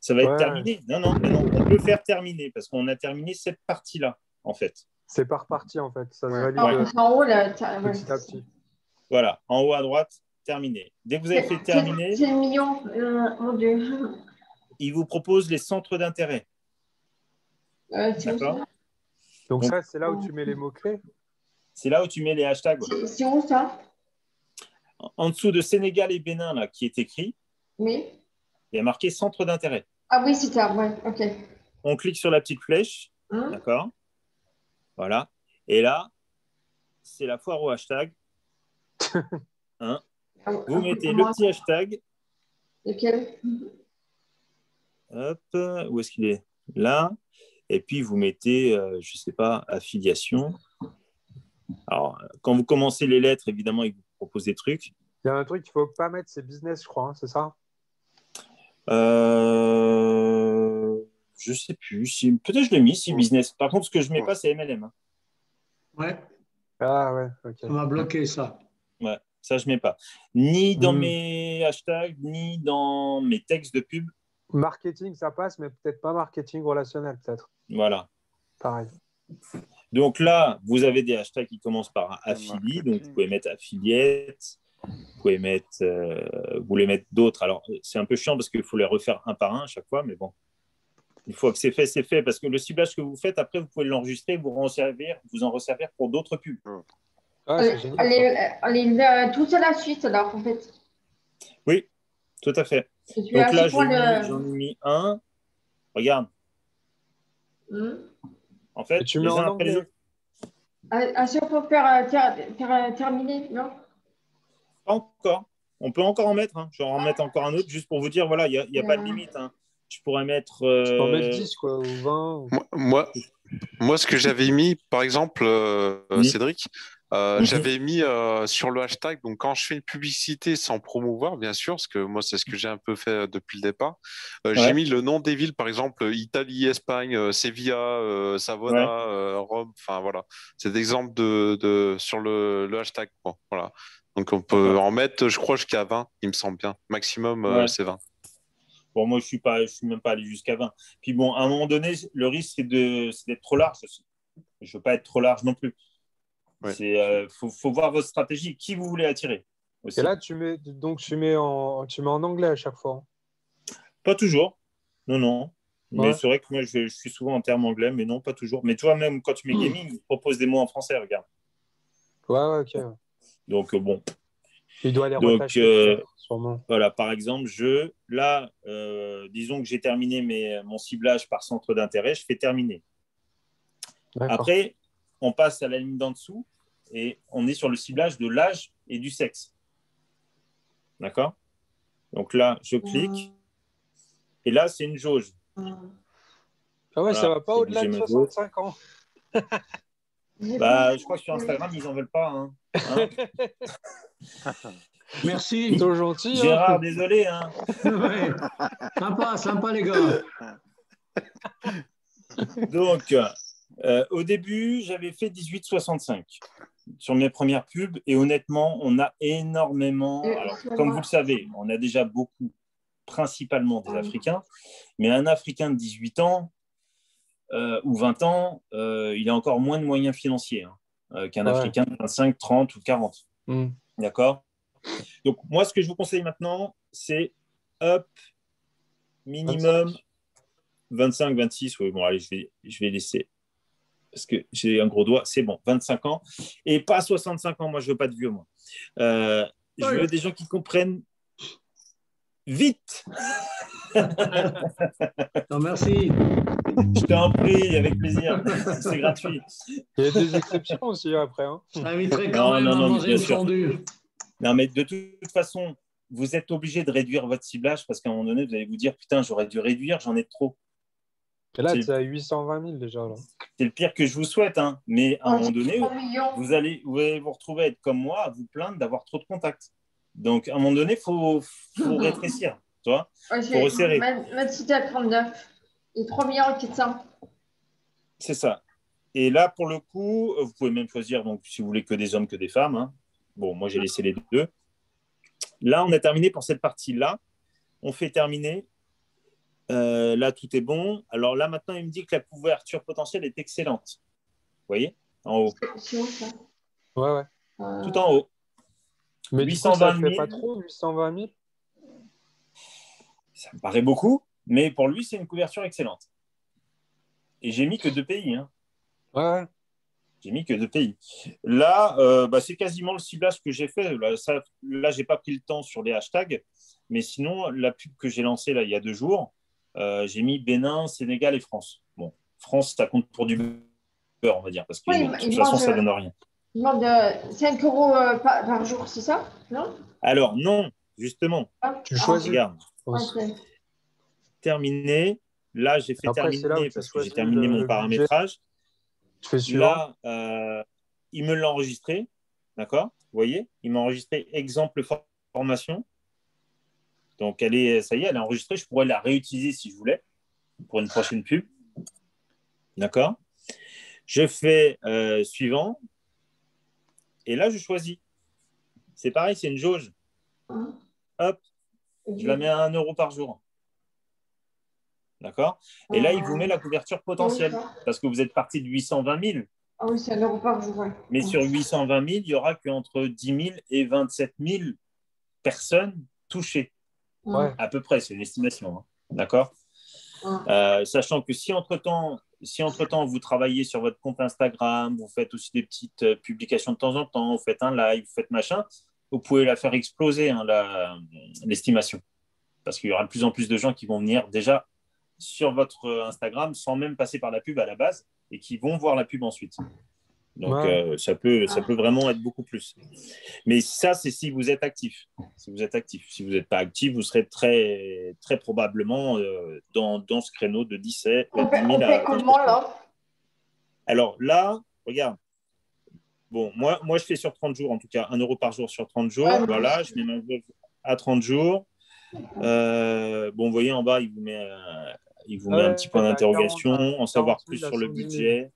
Ça va être terminé. Non, on peut faire terminer parce qu'on a terminé cette partie-là, en fait. C'est par partie, en fait. Ça se valide en haut, là, petit à petit. Voilà, en haut à droite, terminé. Dès que vous avez fait terminer, c'est mignon, mon Dieu. Il vous propose les centres d'intérêt. D'accord. Donc ça, c'est là où tu mets les mots-clés? C'est là où tu mets les hashtags. C'est où ça? En dessous de Sénégal et Bénin, là, qui est écrit, oui. Il y a marqué centre d'intérêt. Ah oui, c'est ça, ouais, ok. On clique sur la petite flèche, d'accord. Voilà. Et là, c'est la foire au hashtag. Hein. Vous mettez le petit hashtag. Lequel? Hop, où est-ce qu'il est? Là. Et puis, vous mettez, je ne sais pas, affiliation. Alors, quand vous commencez les lettres, évidemment, il vous propose des trucs. Il y a un truc qu'il ne faut pas mettre, c'est business, je crois, hein, c'est ça? Je ne sais plus. Si, peut-être je l'ai mis, si business. Par contre, ce que je ne mets pas, c'est MLM. Hein. Ouais. Ah ouais, ok. Ça m'a bloqué, ça. Ouais, ça, je ne mets pas. Ni dans mes hashtags, ni dans mes textes de pub. Marketing, ça passe, mais peut-être pas marketing relationnel, peut-être. Voilà. Pareil. Donc là, vous avez des hashtags qui commencent par affilié. Donc, vous pouvez mettre affiliate. Vous pouvez mettre, vous voulez mettre d'autres. Alors, c'est un peu chiant parce qu'il faut les refaire un par un à chaque fois, mais bon. Une fois que c'est fait. Parce que le ciblage que vous faites, après, vous pouvez l'enregistrer, vous en resservir pour d'autres pubs. Ah, c'est génial. Tout à la suite, alors, en fait. Oui, tout à fait. Donc là, j'en ai mis un. Regarde. En fait, tu mets en après les autres. Si on peut faire terminer, non? Pas encore. On peut encore en mettre. Hein. Je vais en mettre encore un autre juste pour vous dire, voilà, il n'y a pas de limite. Hein. Je pourrais mettre. Tu peux en mettre 10, quoi, ou 20. Moi, ce que j'avais mis, par exemple, Cédric, j'avais mis sur le hashtag, donc quand je fais une publicité sans promouvoir, bien sûr, parce que moi, c'est ce que j'ai un peu fait depuis le départ, j'ai mis le nom des villes, par exemple, Italie, Espagne, Sevilla, Savona, Rome, enfin voilà. C'est des exemples sur le hashtag, quoi. Voilà. Donc on peut en mettre, je crois, jusqu'à 20, il me semble bien. Maximum, c'est 20. Bon, moi, je suis même pas allé jusqu'à 20. Puis bon, à un moment donné, le risque, c'est d'être trop large aussi. Je veux pas être trop large non plus. Il faut voir votre stratégie, qui vous voulez attirer. Aussi. Et là, tu mets en anglais à chaque fois. Pas toujours. Non. Mais c'est vrai que moi, je suis souvent en termes anglais, mais non, pas toujours. Mais tu vois, même quand tu mets gaming, ils proposent des mots en français, regarde. Ouais, ok. Donc, bon. Il doit les rattacher, sûrement. Voilà, par exemple, disons que j'ai terminé mon ciblage par centre d'intérêt, je fais terminer. Après, on passe à la ligne d'en dessous et on est sur le ciblage de l'âge et du sexe. D'accord? Donc là, je clique et là, c'est une jauge. Ah ouais, voilà, ça va pas au-delà de 65 ans. Je crois que sur Instagram, ils n'en veulent pas. Hein. Merci. Trop gentil. Gérard, désolé. Hein. Ouais. Sympa les gars. Donc, au début, j'avais fait 18,65 sur mes premières pubs et honnêtement, on a énormément. Alors, comme vous le savez, on a déjà beaucoup, principalement des Africains, mais un Africain de 18 ans ou 20 ans, il a encore moins de moyens financiers qu'un Africain de 25, 30 ou 40. D'accord? Donc, moi, ce que je vous conseille maintenant, c'est minimum 25, 26. Oui, bon, allez, je vais laisser parce que j'ai un gros doigt. C'est bon, 25 ans. Et pas 65 ans. Moi, je ne veux pas de vieux, moi. Je veux des gens qui comprennent vite. Non, merci. Je t'en prie, avec plaisir. C'est gratuit. Il y a des exceptions aussi après. Hein. Je t'inviterai quand même à manger une fondue. Non, mais de toute façon, vous êtes obligé de réduire votre ciblage parce qu'à un moment donné, vous allez vous dire putain, j'aurais dû réduire, j'en ai trop. Et là, tu es à 820 000 déjà. Là. C'est le pire que je vous souhaite, hein. Mais à un moment donné, vous allez vous retrouver à être comme moi, à vous plaindre d'avoir trop de contacts. Donc, à un moment donné, il faut rétrécir. Tu vois, faut resserrer. Ma cité à 39 et 3 400. C'est ça. Et là, pour le coup, vous pouvez même choisir, donc, si vous voulez, que des hommes, que des femmes. Hein. Bon, moi, j'ai laissé les deux. Là, on a terminé pour cette partie-là. On fait terminer. Là, tout est bon. Alors là, maintenant, il me dit que la couverture potentielle est excellente. Vous voyez? En haut. C'est où, ça? Ouais. Tout en haut. Mais 820 000. Ça fait pas trop, 820 000? Ça me paraît beaucoup, mais pour lui, c'est une couverture excellente. Et j'ai mis que 2 pays. Hein. Ouais. J'ai mis que 2 pays. Là, c'est quasiment le ciblage que j'ai fait. Là, je n'ai pas pris le temps sur les hashtags, mais sinon, la pub que j'ai lancée là, il y a 2 jours, j'ai mis Bénin, Sénégal et France. Bon, France, ça compte pour du beurre, on va dire, parce que de toute façon, ça ne donne rien. Il demande 5 euros par jour, c'est ça? Non? Alors, non, justement. Tu choisis. Regarde. Terminé. Là, j'ai fait terminer parce que j'ai terminé mon paramétrage. Là, il me l'a enregistré. D'accord? Vous voyez? Il m'a enregistré exemple formation. Donc, ça y est, elle est enregistrée. Je pourrais la réutiliser si je voulais pour une prochaine pub. D'accord? Je fais suivant. Et là, je choisis. C'est pareil, c'est une jauge. Hop, je la mets à 1 euro par jour. D'accord? Et là, il vous met la couverture potentielle parce que vous êtes parti de 820 000. Ah oui, c'est 1 euro par jour. Ouais. Mais sur 820 000, il n'y aura qu'entre 10 000 et 27 000 personnes touchées. Ouais. À peu près, c'est une estimation. Hein. D'accord? Sachant que si entre-temps, vous travaillez sur votre compte Instagram, vous faites aussi des petites publications de temps en temps, vous faites un live, vous faites machin, vous pouvez la faire exploser, hein, l'estimation. Parce qu'il y aura de plus en plus de gens qui vont venir déjà sur votre Instagram sans même passer par la pub à la base et qui vont voir la pub ensuite. Donc, ça peut vraiment être beaucoup plus. Mais ça, c'est si vous êtes actif. Si vous êtes actif. Si vous n'êtes pas actif, vous serez très, très probablement dans ce créneau de 10 000 on fait comment là? Alors là, regarde. Bon, moi, je fais sur 30 jours, en tout cas, 1 euro par jour sur 30 jours. Ouais, voilà, je mets ma veuve à 30 jours. Bon, vous voyez, en bas, il vous met un petit point d'interrogation, en savoir plus sur le budget,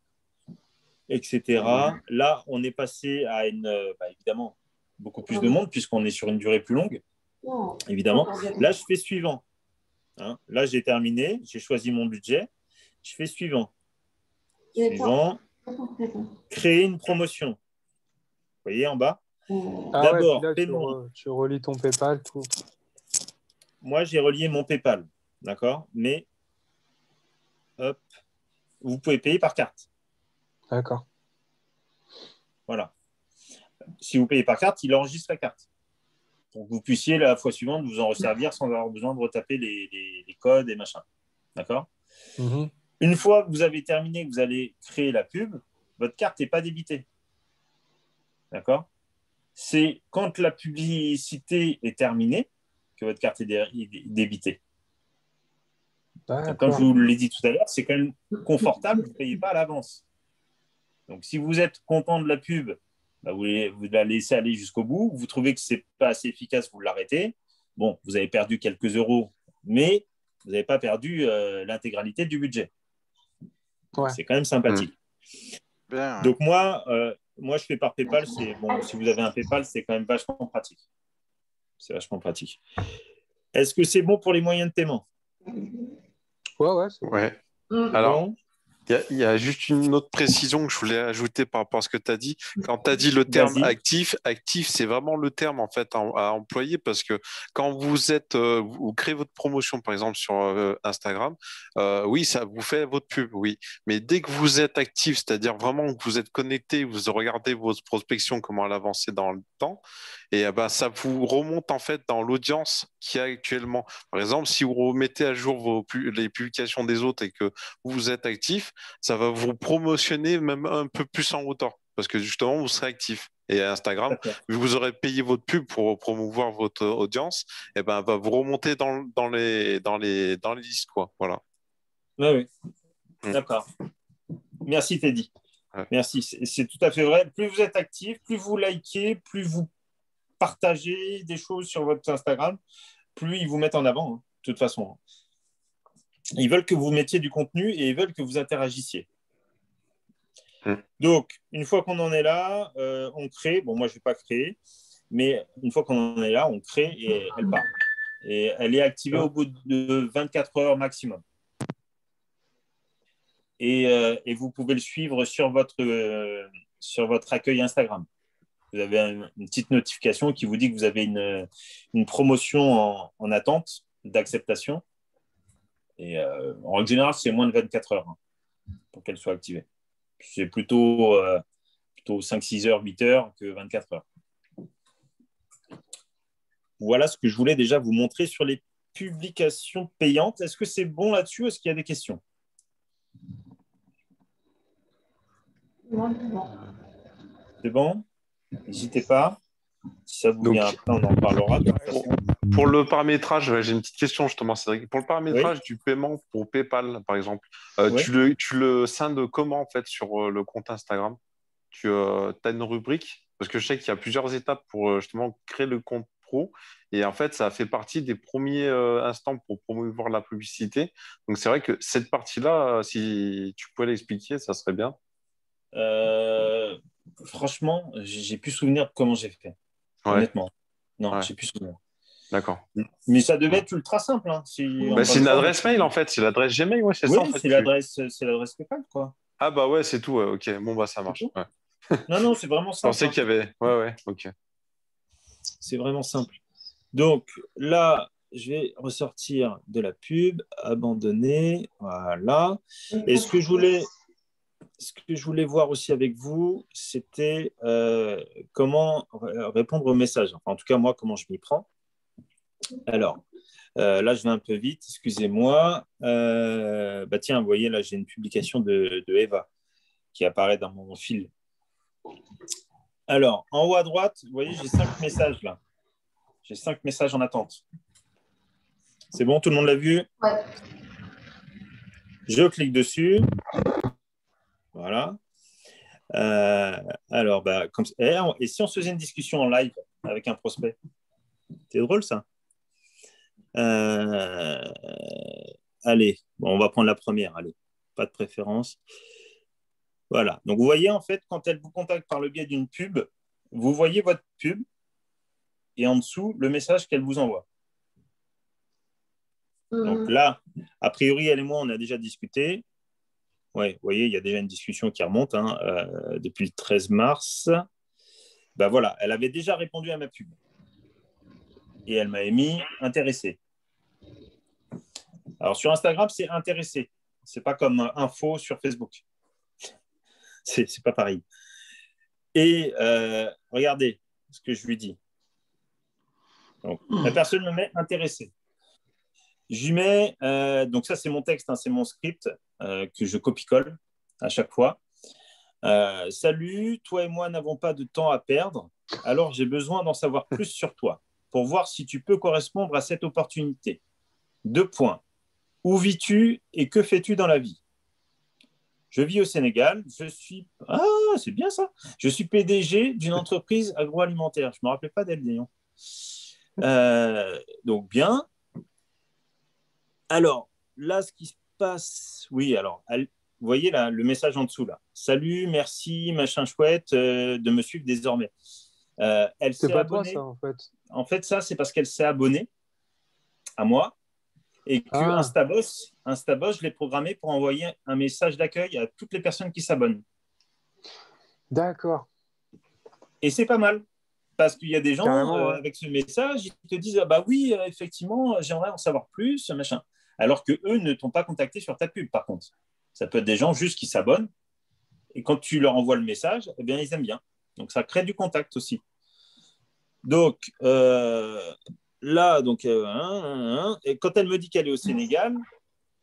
etc. Là, on est passé à évidemment, beaucoup plus de monde, puisqu'on est sur une durée plus longue, évidemment. Là, je fais suivant. Hein. Là, j'ai terminé, j'ai choisi mon budget. Je fais suivant. Suivant, créer une promotion. Vous voyez en bas. D'abord, là, paiement. tu relis ton PayPal, tout. Moi, j'ai relié mon PayPal, d'accord? Mais, hop, vous pouvez payer par carte. D'accord. Voilà. Si vous payez par carte, il enregistre la carte. Pour que vous puissiez, la fois suivante, vous en resservir sans avoir besoin de retaper les codes et machin. D'accord? Une fois que vous avez terminé, que vous allez créer la pub, votre carte n'est pas débitée. D'accord? C'est quand la publicité est terminée que votre carte est débitée. Donc, comme je vous l'ai dit tout à l'heure, c'est quand même confortable, vous ne payez pas à l'avance. Donc, si vous êtes content de la pub, vous la laissez aller jusqu'au bout. Vous trouvez que ce n'est pas assez efficace, vous l'arrêtez. Bon, vous avez perdu quelques euros, mais vous n'avez pas perdu l'intégralité du budget. Ouais. C'est quand même sympathique. Bien. Donc, moi, je fais par PayPal. Bon, si vous avez un PayPal, c'est quand même vachement pratique. C'est vachement pratique. Est-ce que c'est bon pour les moyens de paiement? Ouais. Ouais. Alors, il y a juste une autre précision que je voulais ajouter par rapport à ce que tu as dit. Quand tu as dit le terme actif, c'est vraiment le terme en fait à employer parce que quand vous créez votre promotion par exemple sur Instagram, oui, ça vous fait votre pub, oui. Mais dès que vous êtes actif, c'est-à-dire vraiment que vous êtes connecté, vous regardez votre prospection, comment elle avance dans le temps, et ça vous remonte en fait dans l'audience qu'il y a actuellement. Par exemple, si vous remettez à jour les publications des autres et que vous êtes actif, ça va vous promotionner même un peu plus en hauteur parce que justement vous serez actif. Et Instagram, vu que vous aurez payé votre pub pour promouvoir votre audience, va vous remonter dans les listes, quoi. Voilà. Oui. D'accord. Merci Teddy. Ouais. Merci. C'est tout à fait vrai. Plus vous êtes actif, plus vous likez, plus vous partagez des choses sur votre Instagram, plus ils vous mettent en avant, hein, de toute façon. Ils veulent que vous mettiez du contenu et ils veulent que vous interagissiez. Donc, une fois qu'on en est là, on crée. Bon, moi, je ne vais pas créer, mais une fois qu'on en est là, on crée et elle part. Et elle est activée au bout de 24 heures maximum. Et vous pouvez le suivre sur votre accueil Instagram. Vous avez une petite notification qui vous dit que vous avez une promotion en attente d'acceptation. Et en règle générale, c'est moins de 24 heures pour qu'elle soit activée. C'est plutôt 5, 6 heures, 8 heures que 24 heures. Voilà ce que je voulais déjà vous montrer sur les publications payantes. Est-ce que c'est bon là-dessus? Est-ce qu'il y a des questions? C'est bon? N'hésitez pas. Si ça vous vient après, on en parlera. Pour le paramétrage, j'ai une petite question justement, Cédric. Pour le paramétrage du paiement pour PayPal, par exemple, tu le scindes comment en fait sur le compte Instagram? Tu as une rubrique? Parce que je sais qu'il y a plusieurs étapes pour justement créer le compte pro. Et en fait, ça fait partie des premiers instants pour promouvoir la publicité. Donc, c'est vrai que cette partie-là, si tu pouvais l'expliquer, ça serait bien. Franchement, j'ai plus souvenir de comment j'ai fait. Honnêtement. Non, j'ai plus souvenir. D'accord. Mais ça devait être ultra simple. Hein. C'est une adresse mail en fait, c'est l'adresse Gmail, c'est ça en fait. C'est l'adresse PayPal, quoi. Ah bah ouais, c'est tout, ok. Bon ça marche. Non, c'est vraiment simple. Je pensais qu'il y avait. Ouais, ok. C'est vraiment simple. Donc là, je vais ressortir de la pub, abandonner, voilà. Et ce que je voulais voir aussi avec vous, c'était comment répondre aux messages. Enfin, en tout cas, moi, comment je m'y prends. Alors, là, je vais un peu vite, excusez-moi. Tiens, vous voyez, là, j'ai une publication de Eva qui apparaît dans mon fil. Alors, en haut à droite, vous voyez, j'ai 5 messages là. J'ai 5 messages en attente. C'est bon, tout le monde l'a vu? Ouais. Je clique dessus. Voilà. Alors, comme ça. Et si on se faisait une discussion en live avec un prospect? C'est drôle ça. Allez, bon, on va prendre la première. Allez, pas de préférence. Voilà. Donc, vous voyez, en fait, quand elle vous contacte par le biais d'une pub, vous voyez votre pub et en dessous, le message qu'elle vous envoie. Donc là, a priori, elle et moi, on a déjà discuté. Ouais, vous voyez, il y a déjà une discussion qui remonte depuis le 13 mars. Ben voilà, elle avait déjà répondu à ma pub. Et elle m'avait mis intéressé. Alors sur Instagram, c'est intéressé. C'est pas comme info sur Facebook. C'est pas pareil. Et regardez ce que je lui dis. Donc, la personne me met intéressé. Je lui mets, donc ça c'est mon texte, c'est mon script que je copie-colle à chaque fois. Salut, toi et moi n'avons pas de temps à perdre, alors j'ai besoin d'en savoir plus sur toi pour voir si tu peux correspondre à cette opportunité. 2 points. Où vis-tu et que fais-tu dans la vie? Je vis au Sénégal, c'est bien ça. Je suis PDG d'une entreprise agroalimentaire. Je ne me rappelais pas d'elle, d'ailleurs. Donc bien. Alors, là, ce qui se passe, oui, alors, vous voyez là, le message en dessous, là. Salut, merci, machin chouette, de me suivre désormais. Elle s'est abonnée. Toi, ça, en fait. En fait, ça, c'est parce qu'elle s'est abonnée à moi et que Instaboss, je l'ai programmé pour envoyer un message d'accueil à toutes les personnes qui s'abonnent. D'accord. Et c'est pas mal. Parce qu'il y a des gens, avec ce message, ils te disent « Ah bah oui, effectivement, j'aimerais en savoir plus, machin. » Alors qu'eux ne t'ont pas contacté sur ta pub, par contre. Ça peut être des gens juste qui s'abonnent. Et quand tu leur envoies le message, eh bien, ils aiment bien. Donc, ça crée du contact aussi. Donc, là, et quand elle me dit qu'elle est au Sénégal,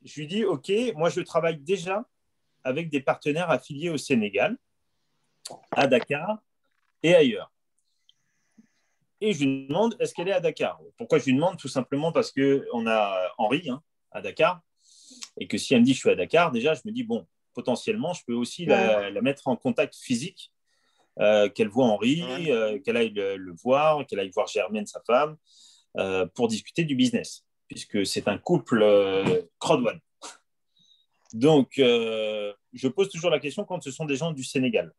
je lui dis « Ok, moi, je travaille déjà avec des partenaires affiliés au Sénégal, à Dakar et ailleurs. » Et je lui demande, est-ce qu'elle est à Dakar? Pourquoi je lui demande? Tout simplement parce qu'on a Henri à Dakar. Et que si elle me dit je suis à Dakar, déjà, je me dis, bon, potentiellement, je peux aussi la mettre en contact physique, qu'elle voit Henri, qu'elle aille le voir, qu'elle aille voir Germaine, sa femme, pour discuter du business, puisque c'est un couple Crowd1. Donc, je pose toujours la question quand ce sont des gens du Sénégal.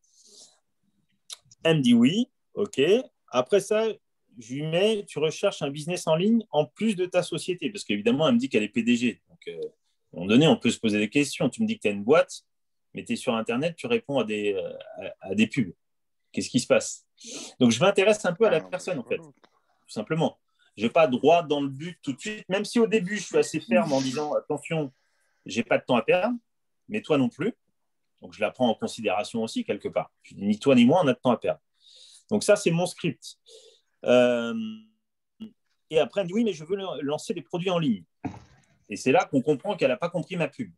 Elle me dit oui, ok. Après ça, je lui mets, tu recherches un business en ligne en plus de ta société, parce qu'évidemment, elle me dit qu'elle est PDG. Donc, à un moment donné, on peut se poser des questions. Tu me dis que tu as une boîte, mais tu es sur Internet, tu réponds à des pubs. Qu'est-ce qui se passe? Donc, je m'intéresse un peu à la personne, en fait, tout simplement. Je n'ai pas droit dans le but tout de suite, même si au début, je suis assez ferme en disant, attention, je n'ai pas de temps à perdre, mais toi non plus. Donc, je la prends en considération aussi, quelque part. Je dis, ni toi ni moi, on a de temps à perdre. Donc, ça, c'est mon script. Et après, elle me dit oui, mais je veux lancer des produits en ligne. Et c'est là qu'on comprend qu'elle n'a pas compris ma pub.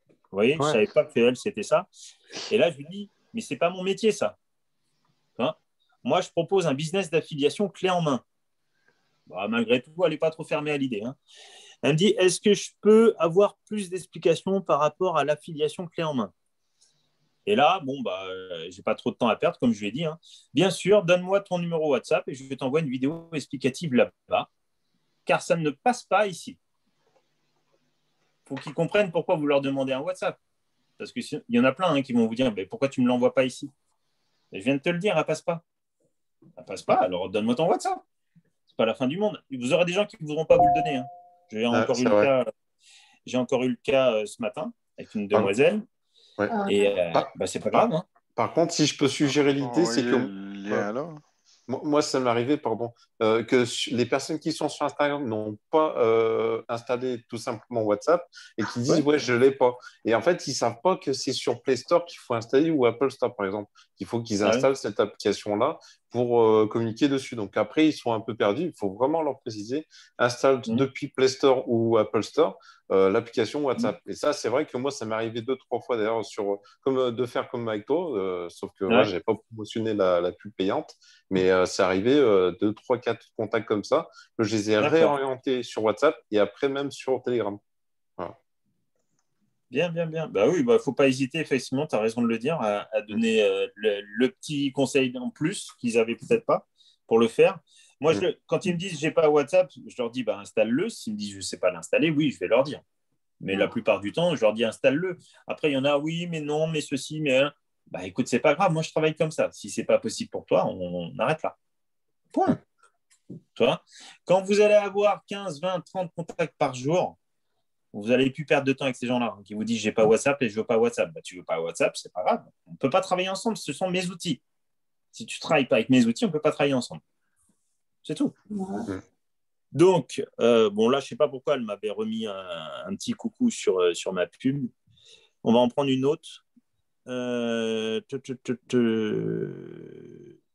Vous voyez, je ne savais pas qu'elle, c'était ça. Et là, je lui dis, mais ce n'est pas mon métier, ça. Hein? Moi, je propose un business d'affiliation clé en main. Bah, malgré tout, elle n'est pas trop fermée à l'idée. Hein. Elle me dit, est-ce que je peux avoir plus d'explications par rapport à l'affiliation clé en main? Et là, je n'ai pas trop de temps à perdre, comme je lui ai dit. Hein. Bien sûr, donne-moi ton numéro WhatsApp et je vais t'envoyer une vidéo explicative là-bas, car ça ne passe pas ici. Il faut qu'ils comprennent pourquoi vous leur demandez un WhatsApp. Parce qu'il y en a plein qui vont vous dire, pourquoi tu ne me l'envoies pas ici? Et je viens de te le dire, elle ne passe pas. Elle ne passe pas, alors donne-moi ton WhatsApp. Ce n'est pas la fin du monde. Vous aurez des gens qui ne voudront pas vous le donner. Hein. J'ai encore eu le cas ce matin avec une demoiselle. Ouais. Et c'est pas grave. Hein. Par contre, si je peux suggérer l'idée, c'est que moi, ça m'est arrivé, que les personnes qui sont sur Instagram n'ont pas installé tout simplement WhatsApp et qui disent je l'ai pas. Et en fait, ils savent pas que c'est sur Play Store qu'il faut installer ou Apple Store, par exemple, Il faut qu'ils installent cette application-là pour communiquer dessus. Donc après, ils sont un peu perdus. Il faut vraiment leur préciser, installe depuis Play Store ou Apple Store l'application WhatsApp. Et ça, c'est vrai que moi, ça m'est arrivé 2-3 fois d'ailleurs de faire comme avec toi, sauf que moi, je n'avais pas promotionné la pub payante. Mais c'est arrivé 2, 3, 4 contacts comme ça, que je les ai réorientés sur WhatsApp et après même sur Telegram. Voilà. Bien, bien, bien. Bah oui, il ne faut pas hésiter, effectivement, tu as raison de le dire, à donner le petit conseil en plus qu'ils n'avaient peut-être pas pour le faire. Moi, quand ils me disent « j'ai pas WhatsApp », je leur dis installe-le. S'ils me disent « je ne sais pas l'installer », oui, je vais leur dire. Mais la plupart du temps, je leur dis « installe-le ». Après, il y en a « oui, mais non, mais ceci, mais… » écoute, c'est pas grave, moi, je travaille comme ça. Si ce n'est pas possible pour toi, on arrête là. Point. Toi, quand vous allez avoir 15, 20, 30 contacts par jour, vous n'allez plus perdre de temps avec ces gens-là qui vous disent « j'ai pas WhatsApp et je veux pas WhatsApp ». Tu veux pas WhatsApp, c'est pas grave. On ne peut pas travailler ensemble, ce sont mes outils. Si tu ne travailles pas avec mes outils, on ne peut pas travailler ensemble. C'est tout. Donc, là, je ne sais pas pourquoi elle m'avait remis un petit coucou sur ma pub. On va en prendre une autre.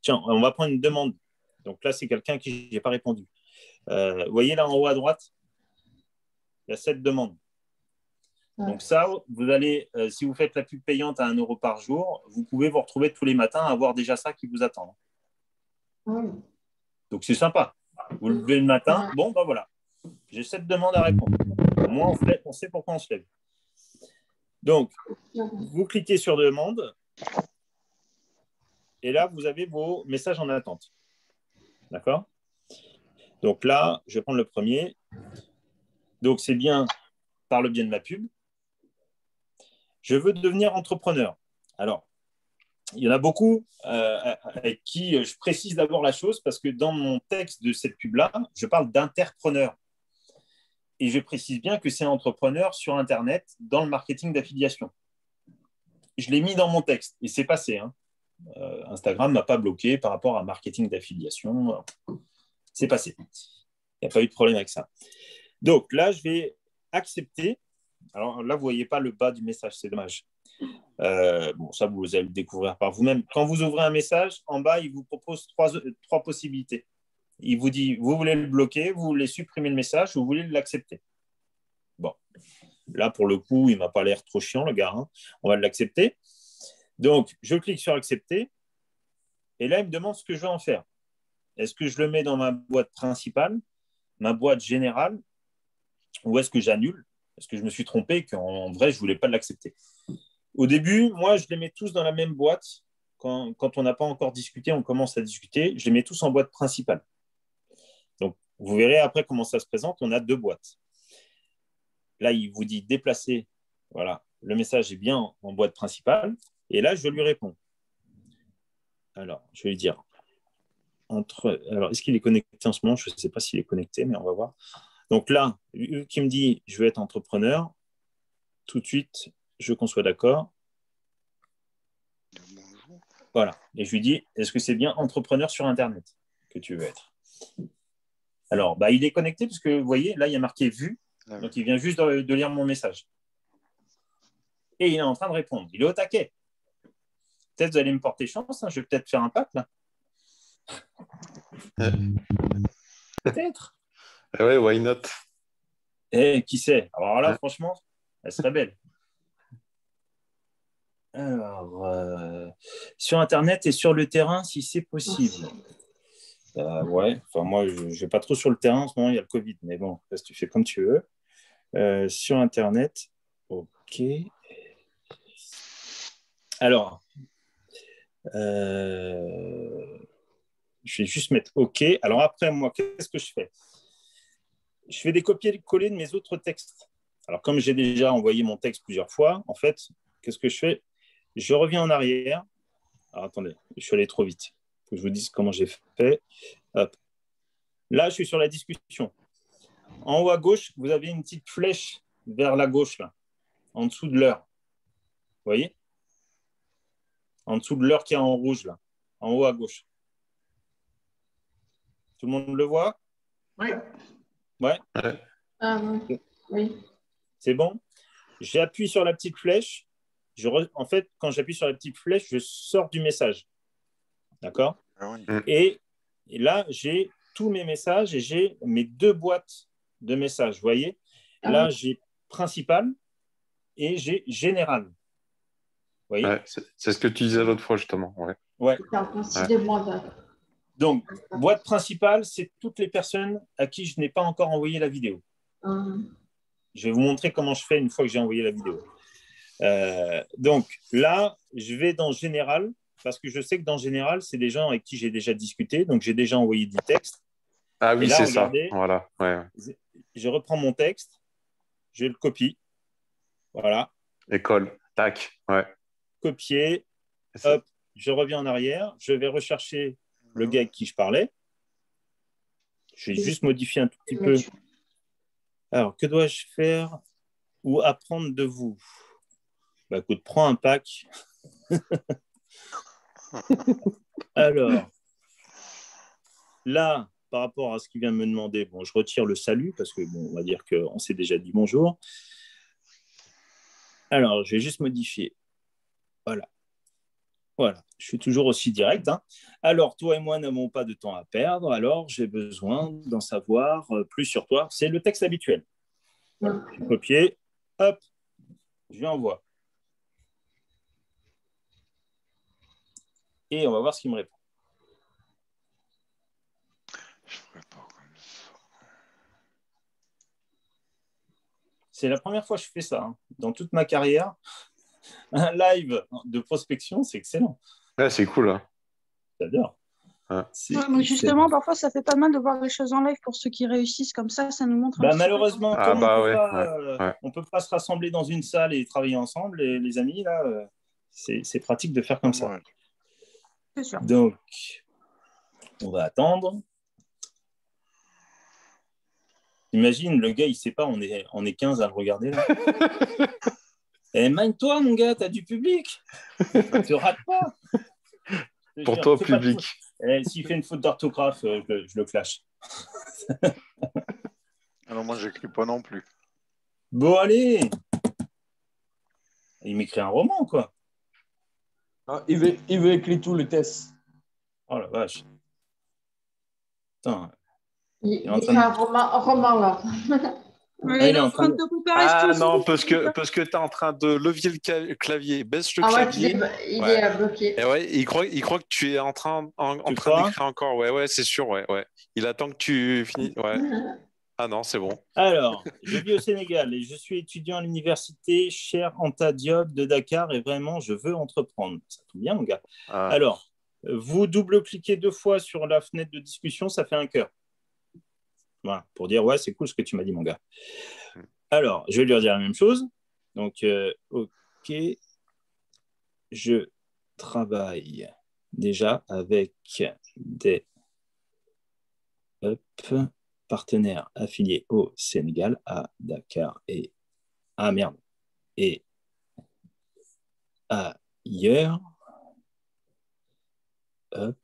Tiens, on va prendre une demande. Donc là, c'est quelqu'un à qui je n'ai pas répondu. Vous voyez là en haut à droite, il y a 7 demandes. Donc ça, vous allez, si vous faites la pub payante à 1 € par jour, vous pouvez vous retrouver tous les matins à avoir déjà ça qui vous attend. Donc c'est sympa. Vous le levez le matin, voilà. J'ai 7 demandes à répondre. Au moins, on sait pourquoi on se lève. Donc, vous cliquez sur demande et là, vous avez vos messages en attente. D'accord ? Donc là, je vais prendre le premier. Donc, c'est bien par le biais de ma pub. Je veux devenir entrepreneur. Alors, il y en a beaucoup avec qui je précise d'abord la chose parce que dans mon texte de cette pub-là, je parle d'interpreneur. Et je précise bien que c'est un entrepreneur sur Internet dans le marketing d'affiliation. Je l'ai mis dans mon texte et c'est passé. Instagram ne m'a pas bloqué par rapport à marketing d'affiliation. C'est passé. Il n'y a pas eu de problème avec ça. Donc là, je vais accepter. Alors là, vous ne voyez pas le bas du message, c'est dommage. Ça, vous allez le découvrir par vous-même. Quand vous ouvrez un message, en bas, il vous propose trois possibilités. Il vous dit, vous voulez le bloquer, vous voulez supprimer le message, vous voulez l'accepter. Bon, là, pour le coup, il ne m'a pas l'air trop chiant, le gars. On va l'accepter. Donc, je clique sur accepter. Et là, il me demande ce que je vais en faire. Est-ce que je le mets dans ma boîte principale, ma boîte générale, ou est-ce que j'annule? Est-ce que je me suis trompé qu'en vrai, je ne voulais pas l'accepter? Au début, moi, je les mets tous dans la même boîte. Quand on n'a pas encore discuté, on commence à discuter. Je les mets tous en boîte principale. Donc, vous verrez après comment ça se présente. On a 2 boîtes. Là, il vous dit déplacer. Voilà, le message est bien en boîte principale. Et là, je lui réponds. Alors, je vais lui dire. Alors, est-ce qu'il est connecté en ce moment? Je ne sais pas s'il est connecté, mais on va voir. Donc là, lui qui me dit je veux être entrepreneur, tout de suite, je qu'on soit d'accord. Voilà. Et je lui dis est-ce que c'est bien entrepreneur sur Internet que tu veux être? Alors, il est connecté parce que vous voyez, là, il y a marqué vu. Donc, il vient juste de lire mon message. Et il est en train de répondre. Il est au taquet. Peut-être vous allez me porter chance. Je vais peut-être faire un pack là. Peut-être. Ouais, why not? Qui sait? Alors là, franchement, elle serait belle. Alors, sur Internet et sur le terrain, si c'est possible. Ouais, enfin moi, je ne vais pas trop sur le terrain en ce moment, il y a le Covid, mais bon, là, tu fais comme tu veux. Sur Internet, ok. Alors, je vais juste mettre OK. Alors après, moi, qu'est-ce que je fais? Je fais des copier-coller de mes autres textes. Alors, comme j'ai déjà envoyé mon texte plusieurs fois, en fait, qu'est-ce que je fais? Je reviens en arrière. Alors, attendez, je suis allé trop vite. Il faut que je vous dise comment j'ai fait. Hop. Là, je suis sur la discussion. En haut à gauche, vous avez une petite flèche vers la gauche, là, en dessous de l'heure. Vous voyez? En dessous de l'heure qui est en rouge, là, en haut à gauche. Tout le monde le voit? Oui. Ouais. Oui. C'est bon? J'appuie sur la petite flèche En fait, quand j'appuie sur la petite flèche, je sors du message. D'accord? Ah oui. Et là, j'ai tous mes messages et j'ai mes 2 boîtes de messages. Vous voyez? Là, j'ai principal et j'ai général. Vous voyez? Ouais, c'est ce que tu disais l'autre fois, justement. Ouais. Ouais. Ouais. Donc, boîte principale, c'est toutes les personnes à qui je n'ai pas encore envoyé la vidéo. Je vais vous montrer comment je fais une fois que j'ai envoyé la vidéo. Donc, là, je vais dans Général, parce que je sais que dans Général, c'est des gens avec qui j'ai déjà discuté, donc j'ai déjà envoyé du texte. Ah oui, et là, c'est regardez, ça. Voilà. Ouais. Je reprends mon texte, je le copie. Voilà. École. Tac. Ouais. Copier. Hop, je reviens en arrière. Je vais rechercher le gars avec qui je parlais. Je vais juste modifier un tout petit peu. Alors, que dois-je faire ou apprendre de vous? Bah, écoute, prends un pack. Alors, là, par rapport à ce qu'il vient de me demander, bon, je retire le salut parce que, bon, on va dire qu'on s'est déjà dit bonjour. Alors, je vais juste modifier. Voilà. Voilà, je suis toujours aussi direct. Hein. Alors, toi et moi n'avons pas de temps à perdre, alors j'ai besoin d'en savoir plus sur toi. C'est le texte habituel. Voilà. Je copie, hop, je lui envoie. Et on va voir ce qu'il me répond. Je ferai pas comme ça. C'est la première fois que je fais ça. Hein. Dans toute ma carrière, un live de prospection, c'est excellent. Ouais, c'est cool. Hein. J'adore. Ouais, justement, parfois, ça fait pas mal de voir les choses en live pour ceux qui réussissent comme ça nous montre un petit malheureusement, peu. comme on peut pas se rassembler dans une salle et travailler ensemble, les amis, là, c'est pratique de faire comme ça. Ouais. C'est sûr. Donc, on va attendre. Imagine, le gars, il sait pas, on est 15 à le regarder, là. Mine-toi, mon gars, t'as du public. Te rate pas. Pour toi, public. S'il fait une faute d'orthographe, je le clash. Alors moi, j'écris pas non plus. Bon, allez. Il m'écrit un roman, quoi. Ah, il veut écrire tout le test. Oh la vache. Putain. Il fait un roman là. Ouais, il est en train de te préparer. Ah non, parce que tu es en train de lever le clavier. Baisse le clavier. Il est bloqué. Et ouais, il croit que tu es en train d'écrire encore. Ouais, c'est sûr. Ouais. Il attend que tu finisses. Ouais. Ah non, c'est bon. Alors, je vis au Sénégal et je suis étudiant à l'université Cheikh Anta Diop de Dakar et vraiment, je veux entreprendre. Ça tombe bien, mon gars. Ah. Alors, vous double-cliquez 2 fois sur la fenêtre de discussion, ça fait un cœur. Voilà, pour dire, ouais, c'est cool ce que tu m'as dit, mon gars. Alors, je vais lui dire la même chose. Donc, OK, je travaille déjà avec des partenaires affiliés au Sénégal, à Dakar et ailleurs. Hop.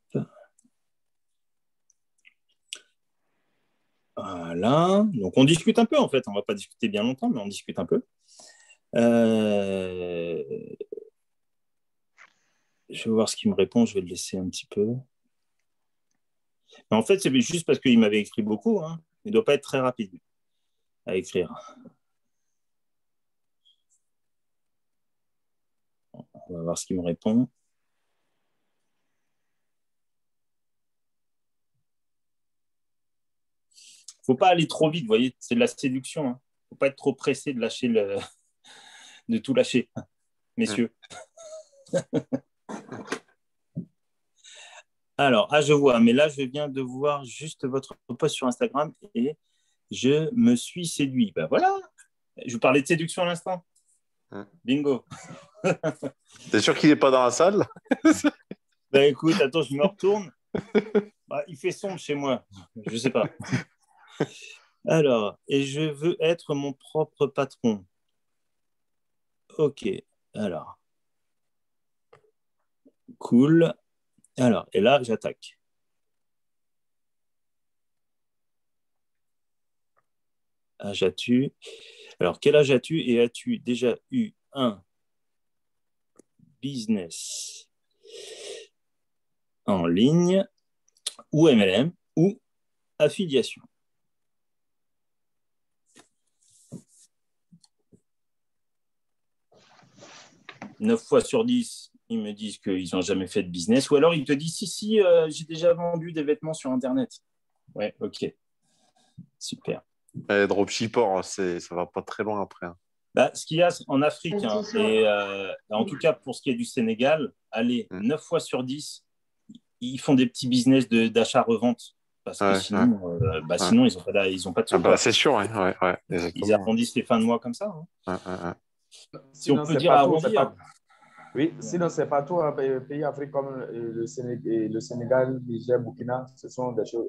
Voilà. Donc, on discute un peu, en fait. On ne va pas discuter bien longtemps, mais on discute un peu. Je vais voir ce qu'il me répond. Je vais le laisser un petit peu. Mais en fait, c'est juste parce qu'il m'avait écrit beaucoup. Hein. Il ne doit pas être très rapide à écrire. On va voir ce qu'il me répond. Il ne faut pas aller trop vite, vous voyez, c'est de la séduction. Il ne faut pas être trop pressé de lâcher de tout lâcher, messieurs. Alors, je vois, mais là, je viens de voir juste votre post sur Instagram et je me suis séduit. Ben voilà, je vous parlais de séduction à l'instant. Bingo. T'es sûr qu'il n'est pas dans la salle? Ben écoute, attends, je me retourne. Il fait sombre chez moi, je ne sais pas. Alors, et je veux être mon propre patron. Ok, alors. Cool. Alors, et là, j'attaque. Âge as-tu? Alors, quel âge as-tu et as-tu déjà eu un business en ligne ou MLM ou affiliation. Neuf fois sur 10, ils me disent qu'ils n'ont jamais fait de business. Ou alors ils te disent, si, j'ai déjà vendu des vêtements sur Internet. Ouais, ok. Super. Dropshipper, ça va pas très loin après. Hein. Bah, ce qu'il y a en Afrique, et en tout cas pour ce qui est du Sénégal, allez, 9 fois sur 10, ils font des petits business d'achat-revente. Parce que sinon, sinon, ils n'ont pas de sous. C'est sûr, ils arrondissent les fins de mois comme ça. Hein. Si sinon, on peut dire arrondir. Oui, sinon, c'est partout, un pays africain comme le Sénégal, Niger, Burkina, ce sont des gens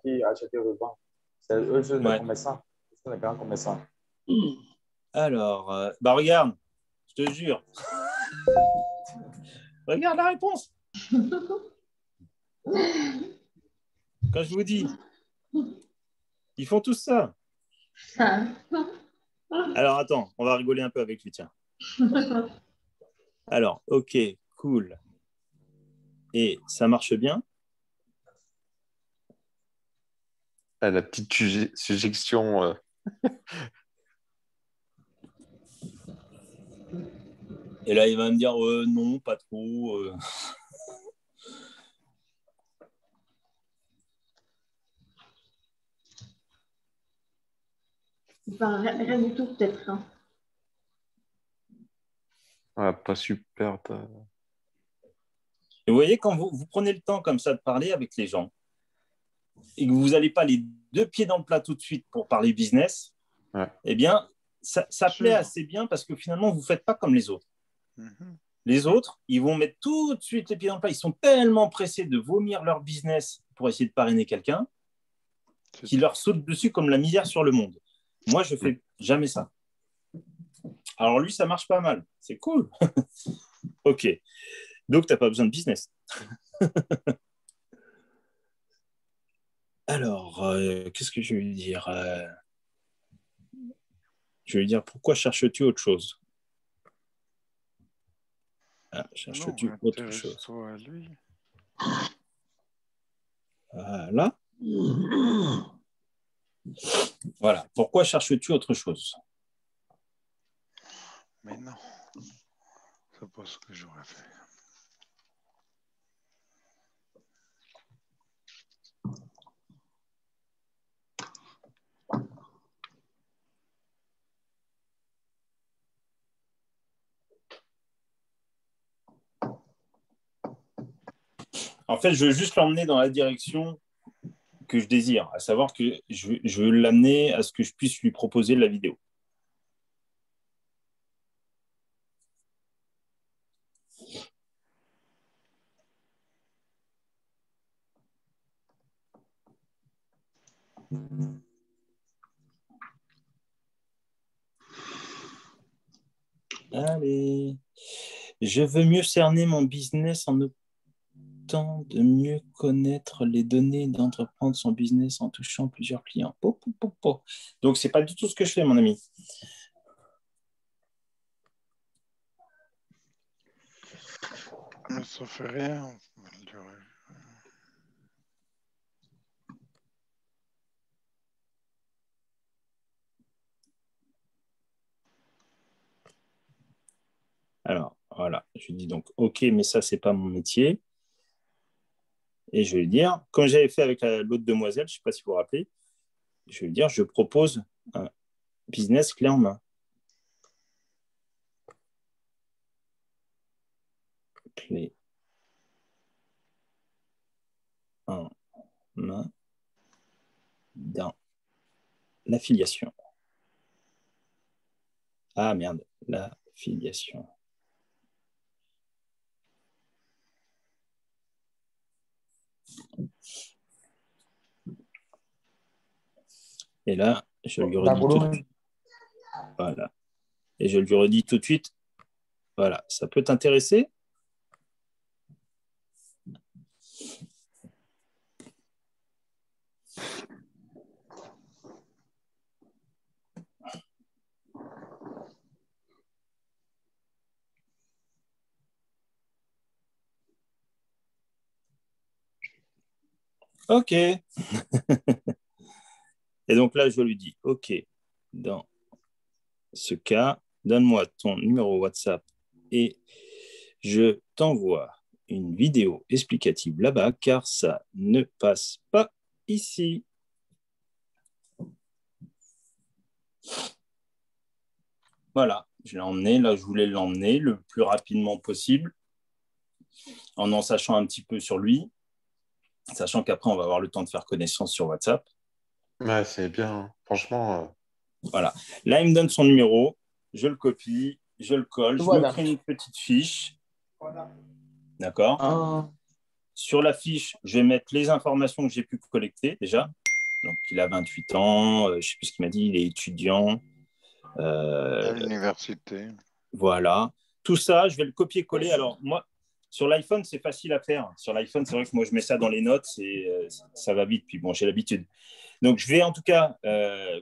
qui achètent et revendent. C'est eux, sont les commerçants. Ce sont les grands commerçants. Alors, regarde, je te jure. Regarde la réponse. Quand je vous dis, ils font tous ça. Alors, attends, on va rigoler un peu avec lui, tiens. Alors, ok, cool. Et ça marche bien? La petite suggestion. Et là, il va me dire non, pas trop. Enfin, rien du tout, peut-être. Hein. Pas super. Et vous voyez, quand vous prenez le temps comme ça de parler avec les gens et que vous n'allez pas les deux pieds dans le plat tout de suite pour parler business, eh bien, ça plaît assez bien parce que finalement, vous ne faites pas comme les autres. Les autres, ils vont mettre tout de suite les pieds dans le plat. Ils sont tellement pressés de vomir leur business pour essayer de parrainer quelqu'un qui leur saute dessus comme la misère sur le monde. Moi, je ne fais jamais ça. Alors lui, ça marche pas mal. C'est cool. Ok. Donc, tu n'as pas besoin de business. Alors, qu'est-ce que je vais lui dire Je vais lui dire, pourquoi cherches-tu autre chose? Cherches-tu autre chose? À lui. Voilà. Voilà. Pourquoi cherches-tu autre chose? Mais non. C'est pas ce que j'aurais fait. En fait, je veux juste l'emmener dans la direction que je désire, à savoir que je veux l'amener à ce que je puisse lui proposer la vidéo. Allez, je veux mieux cerner mon business en optant de mieux connaître les données d'entreprendre son business en touchant plusieurs clients. Donc, c'est pas du tout ce que je fais, mon ami. Mais ça fait rien. Alors, voilà, je lui dis donc, ok, mais ça, c'est pas mon métier. Et je vais lui dire, comme j'avais fait avec l'autre demoiselle, je ne sais pas si vous vous rappelez, je vais lui dire, je propose un business clé en main. Clé en main dans l'affiliation. Ah merde, l'affiliation. Et là, je lui redis tout de suite. Voilà. Et je lui redis tout de suite, voilà, ça peut t'intéresser? OK. Et donc là, je lui dis, OK, dans ce cas, donne-moi ton numéro WhatsApp et je t'envoie une vidéo explicative là-bas, car ça ne passe pas ici. Voilà, je l'ai emmené. Là, je voulais l'emmener le plus rapidement possible, en sachant un petit peu sur lui, sachant qu'après, on va avoir le temps de faire connaissance sur WhatsApp. Ouais, c'est bien, franchement. Voilà. Là, il me donne son numéro, je le copie, je le colle, je me crée une petite fiche. D'accord. Sur la fiche, je vais mettre les informations que j'ai pu collecter déjà. Donc, il a 28 ans, je ne sais plus ce qu'il m'a dit, il est étudiant. À l'université. Voilà. Tout ça, je vais le copier-coller. Alors, moi, sur l'iPhone, c'est facile à faire. Sur l'iPhone, c'est vrai que moi, je mets ça dans les notes, ça va vite. Puis bon, j'ai l'habitude. Donc, je vais en tout cas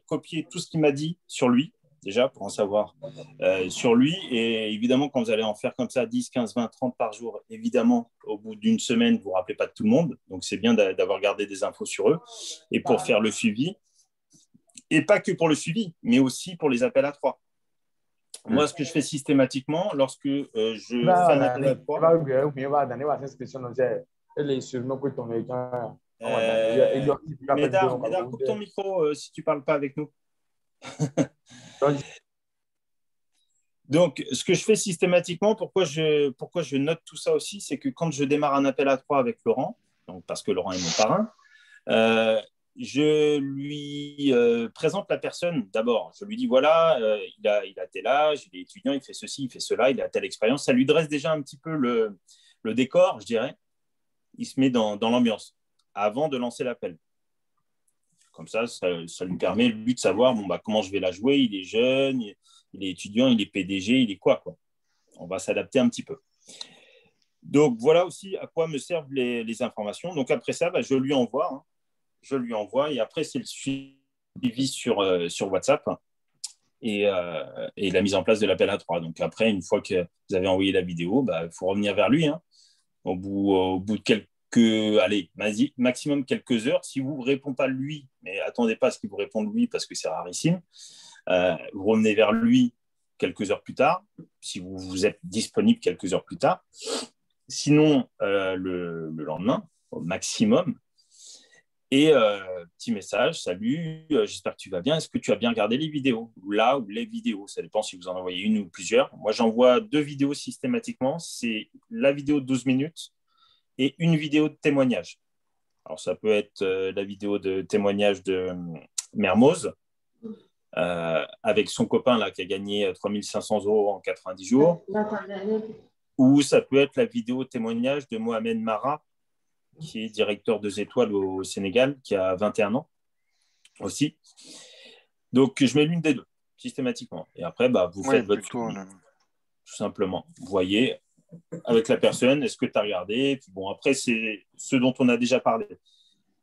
copier tout ce qu'il m'a dit sur lui, déjà, pour en savoir sur lui. Et évidemment, quand vous allez en faire comme ça 10, 15, 20, 30 par jour, évidemment, au bout d'une semaine, vous ne vous rappelez pas de tout le monde. Donc, c'est bien d'avoir gardé des infos sur eux et pour faire le suivi. Et pas que pour le suivi, mais aussi pour les appels à 3. Moi, ce que je fais systématiquement, lorsque je fais un appel à 3... Médard, coupe ton micro si tu ne parles pas avec nous. Donc, ce que je fais systématiquement, pourquoi je note tout ça aussi, c'est que quand je démarre un appel à 3 avec Laurent, donc parce que Laurent est mon parrain, je lui présente la personne d'abord. Je lui dis, voilà, il a tel âge, il est étudiant, il fait ceci, il fait cela, il a telle expérience. Ça lui dresse déjà un petit peu le décor, je dirais. Il se met dans l'ambiance avant de lancer l'appel. Comme ça lui permet, lui, de savoir comment je vais la jouer. Il est jeune, il est étudiant, il est PDG, il est quoi. On va s'adapter un petit peu. Donc, voilà aussi à quoi me servent les informations. Donc, après ça, je lui envoie. Je lui envoie et après, c'est le suivi sur WhatsApp et la mise en place de l'appel à 3. Donc, après, une fois que vous avez envoyé la vidéo, il faut revenir vers lui. Au bout de maximum quelques heures. Si vous ne répondez pas lui, mais attendez pas à ce qu'il vous réponde lui parce que c'est rarissime, vous revenez vers lui quelques heures plus tard, si vous êtes disponible quelques heures plus tard. Sinon, le lendemain, au maximum. Et petit message, salut, j'espère que tu vas bien. Est-ce que tu as bien regardé les vidéos? Ou les vidéos, ça dépend si vous en envoyez une ou plusieurs. Moi, j'envoie 2 vidéos systématiquement. C'est la vidéo de 12 minutes et une vidéo de témoignage. Alors, ça peut être la vidéo de témoignage de Mermoz avec son copain là, qui a gagné 3 500 € en 90 jours. Ou ça peut être la vidéo témoignage de Mohamed Mara, qui est directeur 2 étoiles au Sénégal, qui a 21 ans aussi. Donc, je mets l'une des deux, systématiquement. Et après, vous faites votre suivi, tout simplement. Vous voyez, avec la personne, est-ce que tu as regardé? Et puis après, c'est ce dont on a déjà parlé.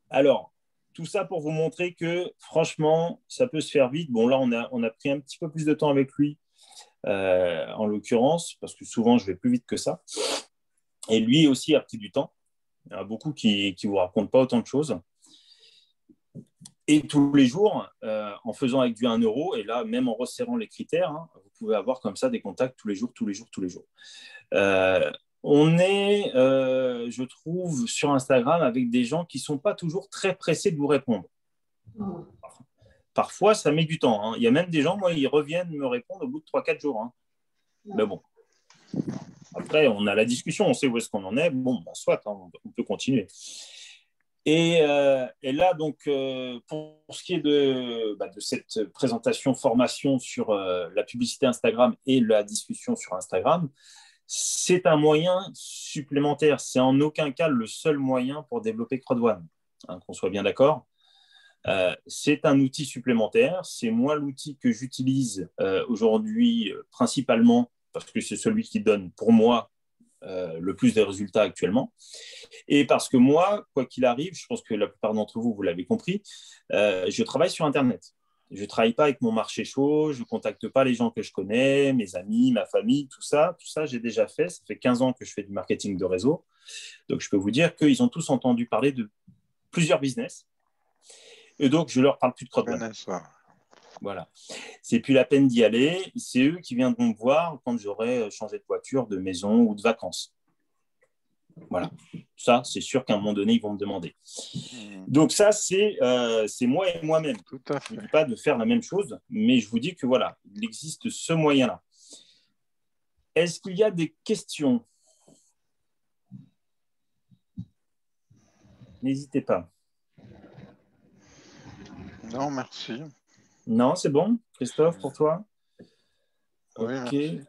Alors, tout ça pour vous montrer que, franchement, ça peut se faire vite. Bon, là, on a pris un petit peu plus de temps avec lui, en l'occurrence, parce que souvent, je vais plus vite que ça. Et lui aussi a pris du temps. Il y en a beaucoup qui ne vous racontent pas autant de choses. Et tous les jours, en faisant avec du 1 €, et là, même en resserrant les critères, vous pouvez avoir comme ça des contacts tous les jours. On est, je trouve, sur Instagram avec des gens qui ne sont pas toujours très pressés de vous répondre. Parfois, ça met du temps. Il y a même des gens, moi, ils reviennent me répondre au bout de 3-4 jours. Mais bon. Après, on a la discussion, on sait où est-ce qu'on en est. Bon, soit, on peut continuer. Et là, donc, pour ce qui est de cette présentation, formation sur la publicité Instagram et la discussion sur Instagram, c'est un moyen supplémentaire. C'est en aucun cas le seul moyen pour développer Crowd1, qu'on soit bien d'accord. C'est un outil supplémentaire. C'est moi l'outil que j'utilise aujourd'hui principalement parce que c'est celui qui donne pour moi le plus de résultats actuellement. Et parce que moi, quoi qu'il arrive, je pense que la plupart d'entre vous, vous l'avez compris, je travaille sur Internet. Je ne travaille pas avec mon marché chaud, je ne contacte pas les gens que je connais, mes amis, ma famille, tout ça, j'ai déjà fait. Ça fait 15 ans que je fais du marketing de réseau. Donc, je peux vous dire qu'ils ont tous entendu parler de plusieurs business. Et donc, je leur parle plus de Crowdone. Voilà. C'est plus la peine d'y aller. C'est eux qui viendront me voir quand j'aurai changé de voiture, de maison ou de vacances. Voilà. Ça, c'est sûr qu'à un moment donné, ils vont me demander. Donc ça, c'est moi et moi-même. Je ne vous dis pas de faire la même chose, mais je vous dis que voilà, il existe ce moyen-là. Est-ce qu'il y a des questions? N'hésitez pas. Non, merci. Non, c'est bon, Christophe, pour toi? Oui, ok. merci.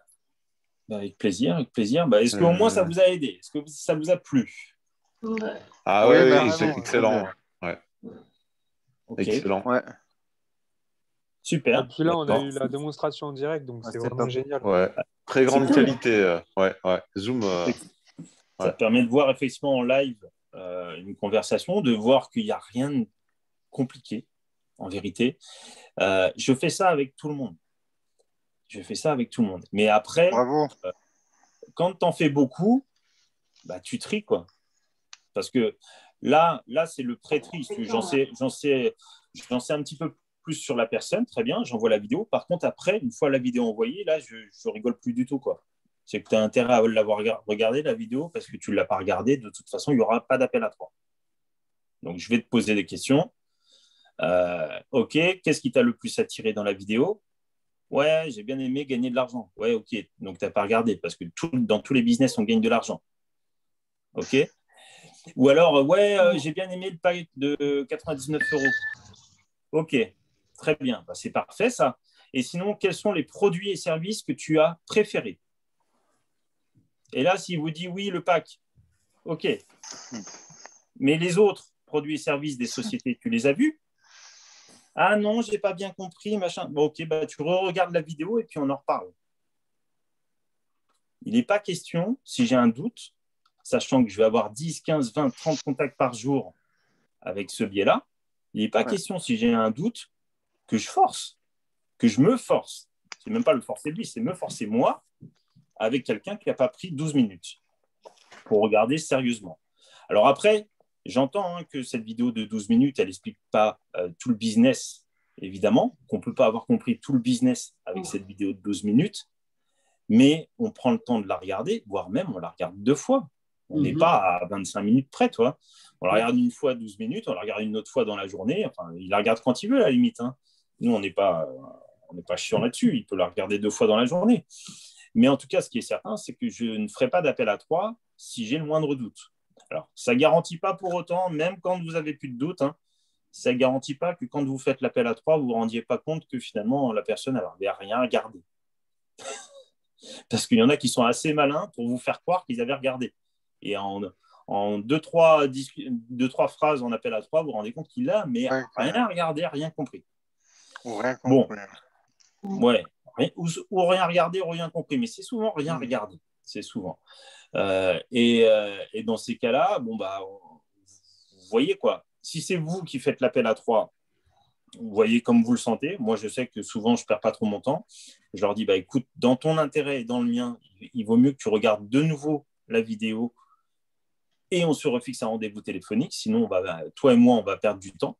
Avec plaisir, avec plaisir. Est-ce qu'au moins ça vous a aidé? Est-ce que ça vous a plu? Ah oui, c'est excellent. Ouais. Okay. Excellent. Ouais. Super. Et puis là, on a eu la démonstration en direct, donc c'est vraiment génial. Ouais. Très grande qualité. Ouais. Zoom. Ça permet de voir effectivement en live une conversation, de voir qu'il n'y a rien de compliqué, en vérité. Je fais ça avec tout le monde. Mais après, quand tu en fais beaucoup, tu tries, quoi. Parce que là c'est le pré-tri. J'en sais un petit peu plus sur la personne, très bien, j'envoie la vidéo. Par contre, après, une fois la vidéo envoyée, là, je rigole plus du tout, quoi. C'est que tu as intérêt à l'avoir regardé, la vidéo, parce que tu ne l'as pas regardée. De toute façon, il n'y aura pas d'appel à 3. Donc, je vais te poser des questions. OK, qu'est-ce qui t'a le plus attiré dans la vidéo? Ouais, j'ai bien aimé gagner de l'argent. Ouais, OK, donc tu n'as pas regardé, parce que dans tous les business, on gagne de l'argent. OK. Ou alors, j'ai bien aimé le pack de 99 €. OK, très bien, c'est parfait ça. Et sinon, quels sont les produits et services que tu as préférés? Et là, s'il vous dit oui, le pack, OK. Mais les autres produits et services des sociétés, tu les as vus? Ah non, je n'ai pas bien compris, machin. Bon, OK, tu regardes la vidéo et puis on en reparle. Il n'est pas question, si j'ai un doute, sachant que je vais avoir 10, 15, 20, 30 contacts par jour avec ce biais-là, il n'est pas question, si j'ai un doute, que je me force. C'est même pas le forcer lui, c'est me forcer moi avec quelqu'un qui n'a pas pris 12 minutes pour regarder sérieusement. Alors après, j'entends que cette vidéo de 12 minutes, elle n'explique pas tout le business, évidemment, qu'on ne peut pas avoir compris tout le business avec cette vidéo de 12 minutes, mais on prend le temps de la regarder, voire même on la regarde 2 fois. On n'est pas à 25 minutes près, toi. On la regarde une fois 12 minutes, on la regarde une autre fois dans la journée. Enfin, il la regarde quand il veut, à la limite. Hein. Nous, on n'est pas chiant là-dessus. Il peut la regarder 2 fois dans la journée. Mais en tout cas, ce qui est certain, c'est que je ne ferai pas d'appel à 3 si j'ai le moindre doute. Alors, ça ne garantit pas pour autant, même quand vous n'avez plus de doute, ça ne garantit pas que quand vous faites l'appel à 3, vous ne vous rendiez pas compte que finalement, la personne n'avait rien regardé. Parce qu'il y en a qui sont assez malins pour vous faire croire qu'ils avaient regardé. Et en 2-3 phrases en appel à 3, vous vous rendez compte qu'il a, mais rien regardé, rien compris. Ou rien compris. Bon, ouais, ou rien regardé, ou rien compris, mais c'est souvent rien regardé. C'est souvent. Et dans ces cas-là, vous voyez quoi. Si c'est vous qui faites l'appel à 3, vous voyez comme vous le sentez. Moi, je sais que souvent, je ne perds pas trop mon temps. Je leur dis, écoute, dans ton intérêt et dans le mien, il vaut mieux que tu regardes de nouveau la vidéo et on se refixe un rendez-vous téléphonique. Sinon, toi et moi, on va perdre du temps.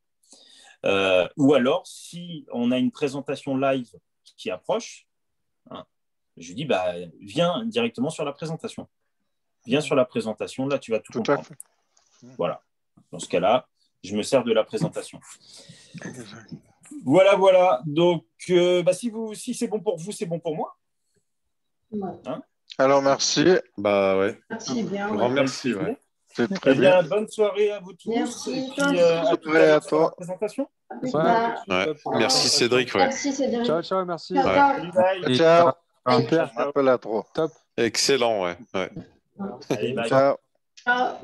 Ou alors, si on a une présentation live qui approche, je lui dis, viens directement sur la présentation. Viens sur la présentation, là, tu vas tout comprendre. Voilà. Dans ce cas-là, je me sers de la présentation. Voilà. Donc, si c'est bon pour vous, c'est bon pour moi. Alors, merci. Merci bien. Grand merci. C'est très bien. Bonne soirée à vous tous. Merci. Et puis, à tout à l'heure pour la présentation. Merci Cédric. Merci Cédric. Ciao, merci. Ciao. Super. Appel à 3. Top. Excellent, Allez, bye. Ciao. Ciao.